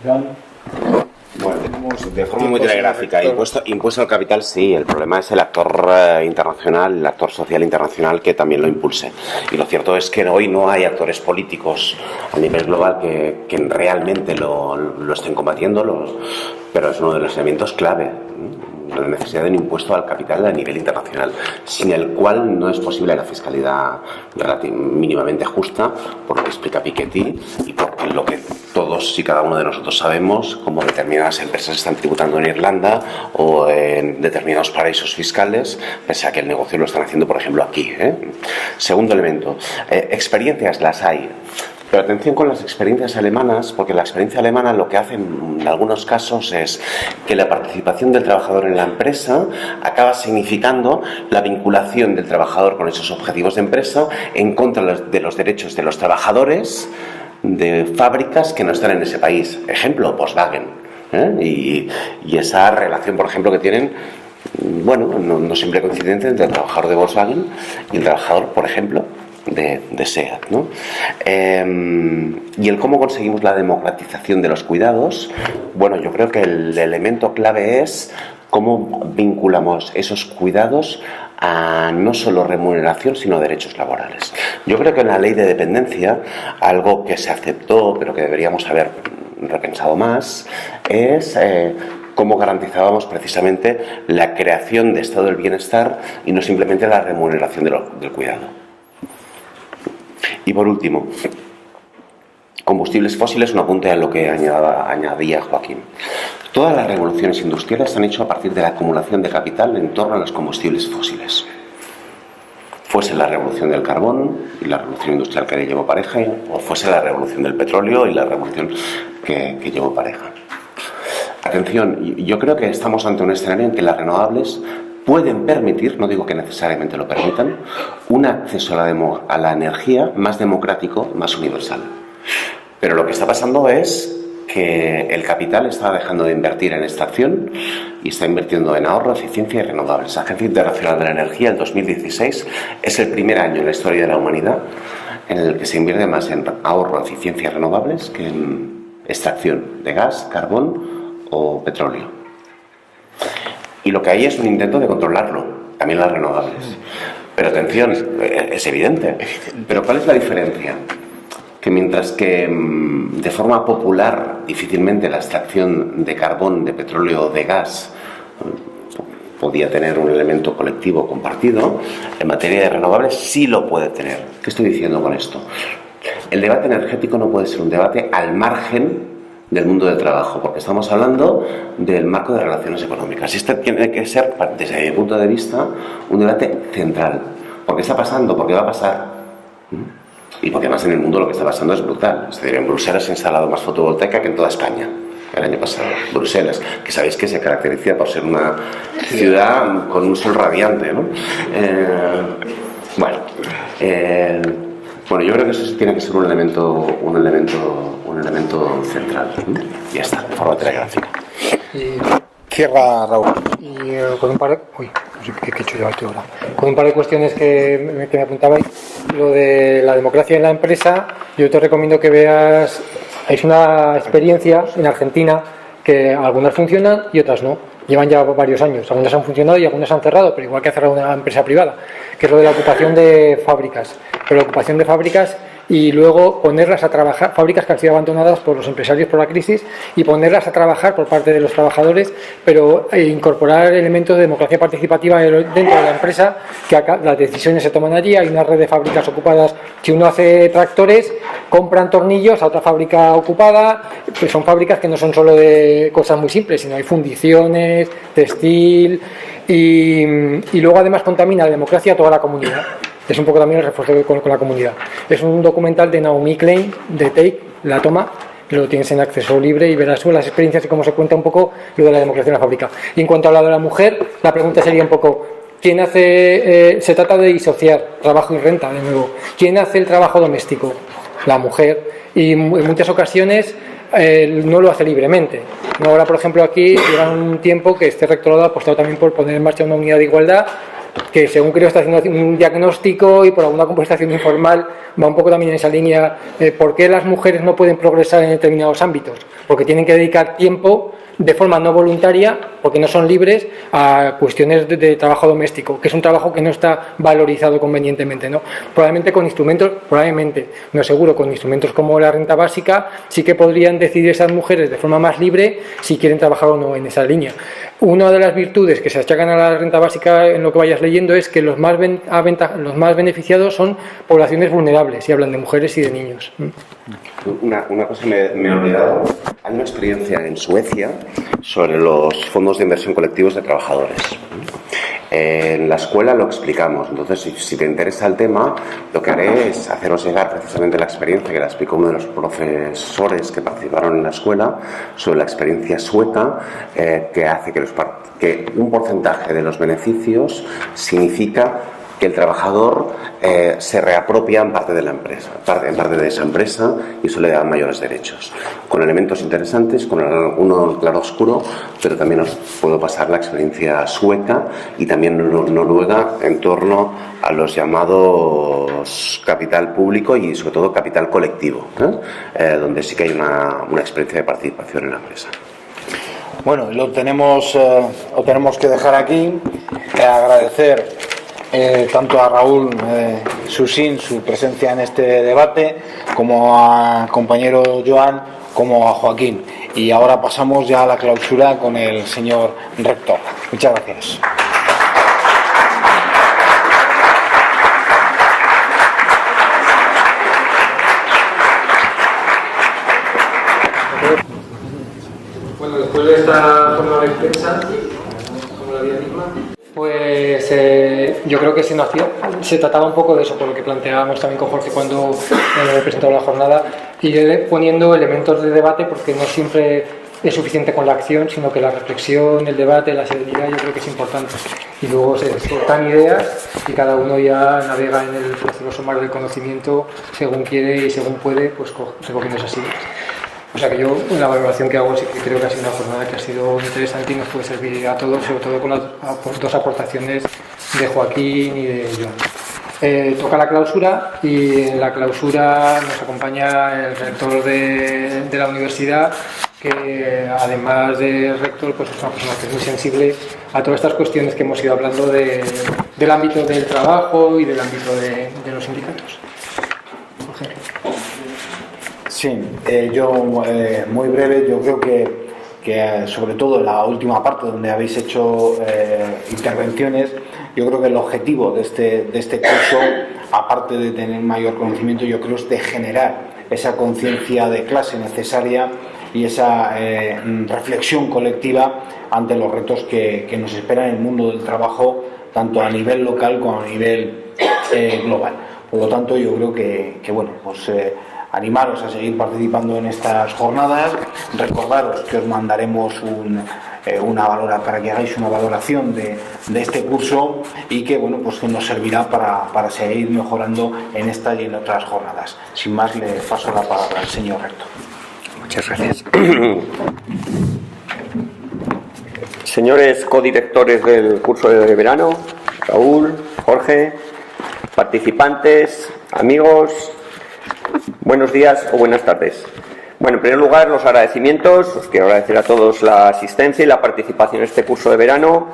Bueno, de forma muy telegráfica, impuesto al capital, sí, el problema es el actor internacional, el actor social internacional que también lo impulse. Y lo cierto es que hoy no hay actores políticos a nivel global que realmente lo estén combatiendo, pero es uno de los elementos clave. la necesidad de un impuesto al capital a nivel internacional, sin el cual no es posible la fiscalidad mínimamente justa, por lo que explica Piketty y por lo que todos y cada uno de nosotros sabemos, como determinadas empresas están tributando en Irlanda o en determinados paraísos fiscales, pese a que el negocio lo están haciendo, por ejemplo, aquí. Segundo elemento, experiencias las hay. Pero atención con las experiencias alemanas, porque la experiencia alemana lo que hace en algunos casos es que la participación del trabajador en la empresa acaba significando la vinculación del trabajador con esos objetivos de empresa en contra de los derechos de los trabajadores de fábricas que no están en ese país. Ejemplo, Volkswagen. Y esa relación, por ejemplo, que tienen, bueno, no siempre coincidente entre el trabajador de Volkswagen y el trabajador, por ejemplo, de SEAT, ¿no? Y el cómo conseguimos la democratización de los cuidados, bueno, yo creo que el elemento clave es cómo vinculamos esos cuidados a no solo remuneración, sino derechos laborales. Yo creo que en la ley de dependencia, algo que se aceptó, pero que deberíamos haber repensado más, es cómo garantizábamos precisamente la creación de estado del bienestar y no simplemente la remuneración del cuidado. Y por último, combustibles fósiles, un apunte a lo que añadía Joaquín. Todas las revoluciones industriales se han hecho a partir de la acumulación de capital en torno a los combustibles fósiles. Fuese la revolución del carbón y la revolución industrial que llevó pareja, o fuese la revolución del petróleo y la revolución que llevó pareja. Atención, yo creo que estamos ante un escenario en que las renovables pueden permitir, no digo que necesariamente lo permitan, un acceso a la energía más democrático, más universal. Pero lo que está pasando es que el capital está dejando de invertir en esta acción y está invirtiendo en ahorro, eficiencia y renovables. La Agencia Internacional de la Energía, el 2016, es el primer año en la historia de la humanidad en el que se invierte más en ahorro, eficiencia y renovables que en extracción de gas, carbón o petróleo. Y lo que hay es un intento de controlarlo, también las renovables. Pero atención, es evidente. Pero ¿cuál es la diferencia? Que mientras que de forma popular difícilmente la extracción de carbón, de petróleo o de gas podía tener un elemento colectivo compartido, en materia de renovables sí lo puede tener. ¿Qué estoy diciendo con esto? El debate energético no puede ser un debate al margen del mundo del trabajo, porque estamos hablando del marco de relaciones económicas. Este tiene que ser, desde mi punto de vista, un debate central. Porque está pasando, porque va a pasar. Y porque más en el mundo lo que está pasando es brutal. Es decir, en Bruselas se ha instalado más fotovoltaica que en toda España el año pasado. Bruselas, que sabéis que se caracteriza por ser una ciudad con un sol radiante, ¿no? Bueno, yo creo que eso tiene que ser un elemento central. Ya está, de forma telegráfica. Cierra, Raúl. Y con un par de... Uy, no sé qué he hecho yo aquí ahora. Con un par de cuestiones que me apuntabais. Lo de la democracia en la empresa, yo te recomiendo que veas... Es una experiencia en Argentina que algunas funcionan y otras no. Llevan ya varios años. Algunas han funcionado y algunas han cerrado, pero igual que ha cerrado una empresa privada, que es lo de la ocupación de fábricas. Pero la ocupación de fábricas y luego ponerlas a trabajar, fábricas que han sido abandonadas por los empresarios por la crisis, y ponerlas a trabajar por parte de los trabajadores, pero incorporar elementos de democracia participativa dentro de la empresa, que acá las decisiones se toman allí. Hay una red de fábricas ocupadas. Si uno hace tractores, compran tornillos a otra fábrica ocupada, pues son fábricas que no son solo de cosas muy simples, sino hay fundiciones, textil, y luego además contamina la democracia a toda la comunidad. Es un poco también el refuerzo con la comunidad. Es un documental de Naomi Klein, de Take, La Toma, que lo tienes en acceso libre y verás las experiencias y cómo se cuenta un poco lo de la democracia en la fábrica. Y en cuanto a lo de la mujer, la pregunta sería un poco, ¿quién hace, se trata de disociar trabajo y renta, de nuevo? ¿Quién hace el trabajo doméstico? La mujer. Y en muchas ocasiones no lo hace libremente. Ahora, por ejemplo, aquí lleva un tiempo que este rectorado ha apostado también por poner en marcha una unidad de igualdad, que según creo está haciendo un diagnóstico y por alguna conversación informal va un poco también en esa línea. ¿Por qué las mujeres no pueden progresar en determinados ámbitos? Porque tienen que dedicar tiempo de forma no voluntaria porque no son libres, a cuestiones de trabajo doméstico, que es un trabajo que no está valorizado convenientemente, ¿no? Probablemente con instrumentos, no seguro, con instrumentos como la renta básica, sí que podrían decidir esas mujeres de forma más libre si quieren trabajar o no en esa línea. Una de las virtudes que se achacan a la renta básica en lo que vayas leyendo es que los más beneficiados son poblaciones vulnerables, y hablan de mujeres y de niños. Una cosa me he olvidado. Hay una experiencia en Suecia sobre los fondos de inversión colectivos de trabajadores. En la escuela lo explicamos, entonces si te interesa el tema, lo que haré es haceros llegar precisamente la experiencia que la explicó uno de los profesores que participaron en la escuela sobre la experiencia sueca, que hace que un porcentaje de los beneficios significa que el trabajador se reapropia en parte de la empresa, en parte de esa empresa, y eso le da mayores derechos. Con elementos interesantes, con uno claroscuro, pero también os puedo pasar la experiencia sueca y también noruega en torno a los llamados capital público y sobre todo capital colectivo, donde sí que hay una experiencia de participación en la empresa. Bueno, lo tenemos que dejar aquí. Agradecer tanto a Raúl Susín su presencia en este debate, como a compañero Joan, como a Joaquín. Y ahora pasamos ya a la clausura con el señor rector. Muchas gracias. Bueno, después de esta jornada extensa, como la vida misma, pues yo creo que se trataba un poco de eso, por lo que planteábamos también con Jorge cuando presentó la jornada, ir poniendo elementos de debate, porque no siempre es suficiente con la acción, sino que la reflexión, el debate, la serenidad, yo creo que es importante. Y luego se exportan ideas y cada uno ya navega en el proceso mar del conocimiento según quiere y según puede, pues recogiendo esas ideas. O sea que yo, la valoración que hago, sí que creo que ha sido una jornada que ha sido interesante y nos puede servir a todos, sobre todo con las dos aportaciones de Joaquín y de Joan. Toca la clausura, y en la clausura nos acompaña el rector de la universidad, que además de rector, pues es una persona que es muy sensible a todas estas cuestiones que hemos ido hablando del ámbito del trabajo y del ámbito de los sindicatos. Jorge. Sí, yo muy breve. Yo creo que sobre todo en la última parte donde habéis hecho intervenciones, yo creo que el objetivo de este curso, aparte de tener mayor conocimiento, yo creo es de generar esa conciencia de clase necesaria y esa reflexión colectiva ante los retos que nos esperan en el mundo del trabajo, tanto a nivel local como a nivel global. Por lo tanto, yo creo que bueno, pues animaros a seguir participando en estas jornadas. Recordaros que os mandaremos para que hagáis una valoración de este curso, y que bueno, pues que nos servirá para seguir mejorando en esta y en otras jornadas. Sin más, le paso la palabra al señor rector. Muchas gracias. Señores codirectores del curso de verano, Raúl, Jorge, participantes, amigos, buenos días o buenas tardes. Bueno, en primer lugar, los agradecimientos. Os quiero agradecer a todos la asistencia y la participación en este curso de verano.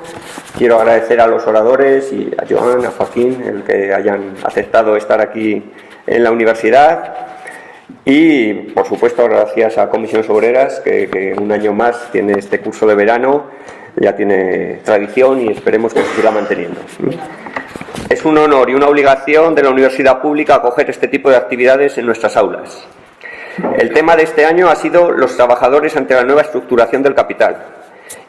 Quiero agradecer a los oradores y a Joan, a Joaquín, el que hayan aceptado estar aquí en la universidad. Y, por supuesto, gracias a Comisiones Obreras, que un año más tiene este curso de verano. Ya tiene tradición y esperemos que se siga manteniendo. Es un honor y una obligación de la universidad pública acoger este tipo de actividades en nuestras aulas. El tema de este año ha sido los trabajadores ante la nueva estructuración del capital,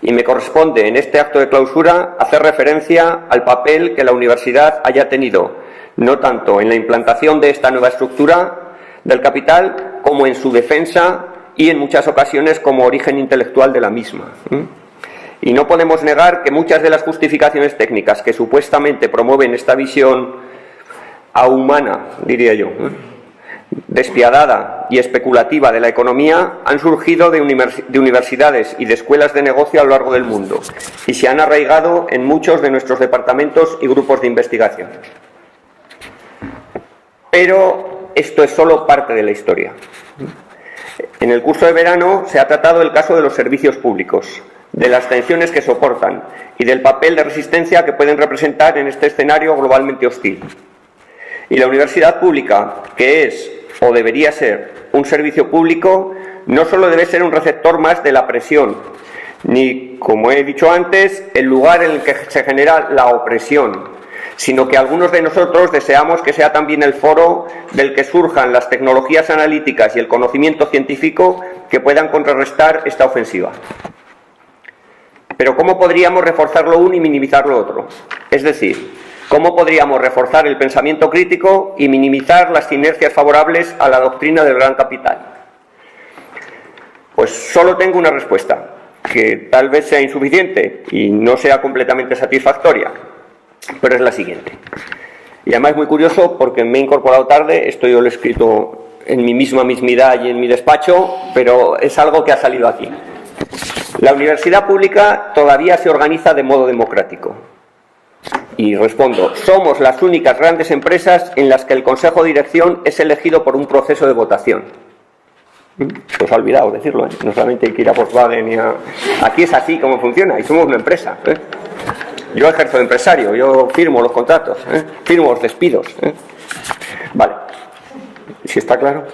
y me corresponde en este acto de clausura hacer referencia al papel que la universidad haya tenido, no tanto en la implantación de esta nueva estructura del capital como en su defensa y en muchas ocasiones como origen intelectual de la misma. Y no podemos negar que muchas de las justificaciones técnicas que supuestamente promueven esta visión ahumana, diría yo, despiadada y especulativa de la economía, han surgido de universidades y de escuelas de negocio a lo largo del mundo y se han arraigado en muchos de nuestros departamentos y grupos de investigación. Pero esto es solo parte de la historia. En el curso de verano se ha tratado el caso de los servicios públicos, de las tensiones que soportan y del papel de resistencia que pueden representar en este escenario globalmente hostil. Y la universidad pública, que es o debería ser un servicio público, no solo debe ser un receptor más de la presión, ni, como he dicho antes, el lugar en el que se genera la opresión, sino que algunos de nosotros deseamos que sea también el foro del que surjan las tecnologías analíticas y el conocimiento científico que puedan contrarrestar esta ofensiva. Pero ¿cómo podríamos reforzar lo uno y minimizar lo otro? Es decir, ¿cómo podríamos reforzar el pensamiento crítico y minimizar las inercias favorables a la doctrina del gran capital? Pues solo tengo una respuesta, que tal vez sea insuficiente y no sea completamente satisfactoria, pero es la siguiente. Y además es muy curioso porque me he incorporado tarde, esto yo lo he escrito en mi misma mismidad y en mi despacho, pero es algo que ha salido aquí. La universidad pública todavía se organiza de modo democrático. Y respondo, somos las únicas grandes empresas en las que el consejo de dirección es elegido por un proceso de votación. Se os ha olvidado decirlo, ¿eh? No solamente hay que ir a Volkswagen y a... Aquí es así como funciona, y somos una empresa, ¿eh? Yo ejerzo de empresario, yo firmo los contratos, ¿eh? Firmo los despidos, ¿eh? Vale, si está claro.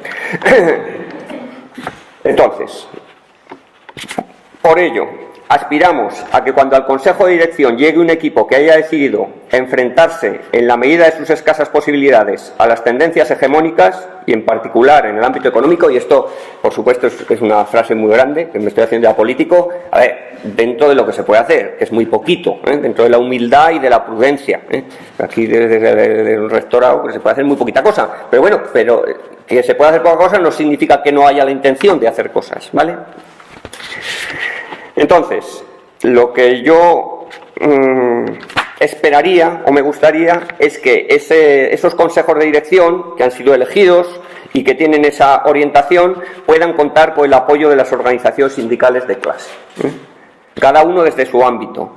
Entonces, por ello, aspiramos a que cuando al Consejo de Dirección llegue un equipo que haya decidido enfrentarse, en la medida de sus escasas posibilidades, a las tendencias hegemónicas, y en particular en el ámbito económico, y esto, por supuesto, es una frase muy grande, que me estoy haciendo ya político, a ver, dentro de lo que se puede hacer, que es muy poquito, dentro de la humildad y de la prudencia. Aquí, desde un rectorado, se puede hacer muy poquita cosa, pero bueno, pero que se pueda hacer poca cosa no significa que no haya la intención de hacer cosas, ¿vale? Entonces, lo que yo esperaría o me gustaría es que esos consejos de dirección que han sido elegidos y que tienen esa orientación puedan contar con el apoyo de las organizaciones sindicales de clase. Cada uno desde su ámbito,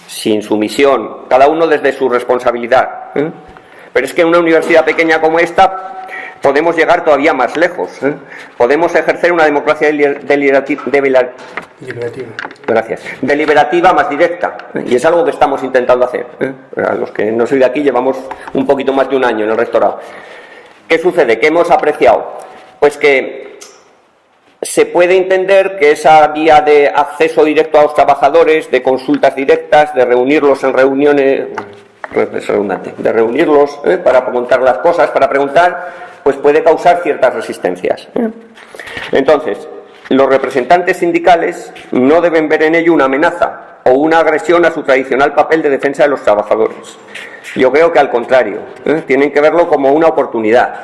sin sumisión, cada uno desde su responsabilidad. Pero es que en una universidad pequeña como esta podemos llegar todavía más lejos. Podemos ejercer una democracia deliberativa más directa, y es algo que estamos intentando hacer. A los que no soy de aquí llevamos un poquito más de un año en el rectorado. ¿Qué sucede? ¿Qué hemos apreciado? Pues que se puede entender que esa vía de acceso directo a los trabajadores, de consultas directas, de reunirlos en reuniones, es redundante, de reunirlos para preguntar las cosas, para preguntar, pues puede causar ciertas resistencias. Entonces, los representantes sindicales no deben ver en ello una amenaza o una agresión a su tradicional papel de defensa de los trabajadores. Yo creo que al contrario, tienen que verlo como una oportunidad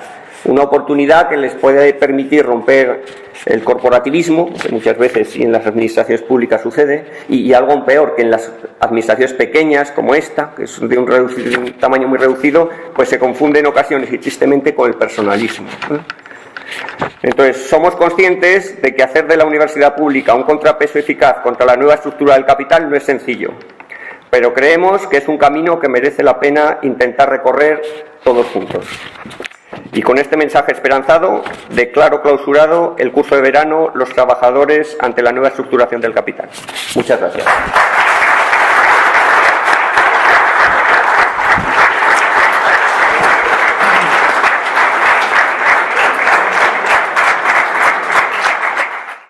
que les puede permitir romper el corporativismo, que muchas veces y en las administraciones públicas sucede, y algo aún peor, que en las administraciones pequeñas como esta, que es de un tamaño muy reducido, pues se confunde en ocasiones y tristemente con el personalismo. Entonces, somos conscientes de que hacer de la universidad pública un contrapeso eficaz contra la nueva estructura del capital no es sencillo, pero creemos que es un camino que merece la pena intentar recorrer todos juntos. Y con este mensaje esperanzado, declaro clausurado el curso de verano Los trabajadores ante la nueva estructuración del capital. Muchas gracias.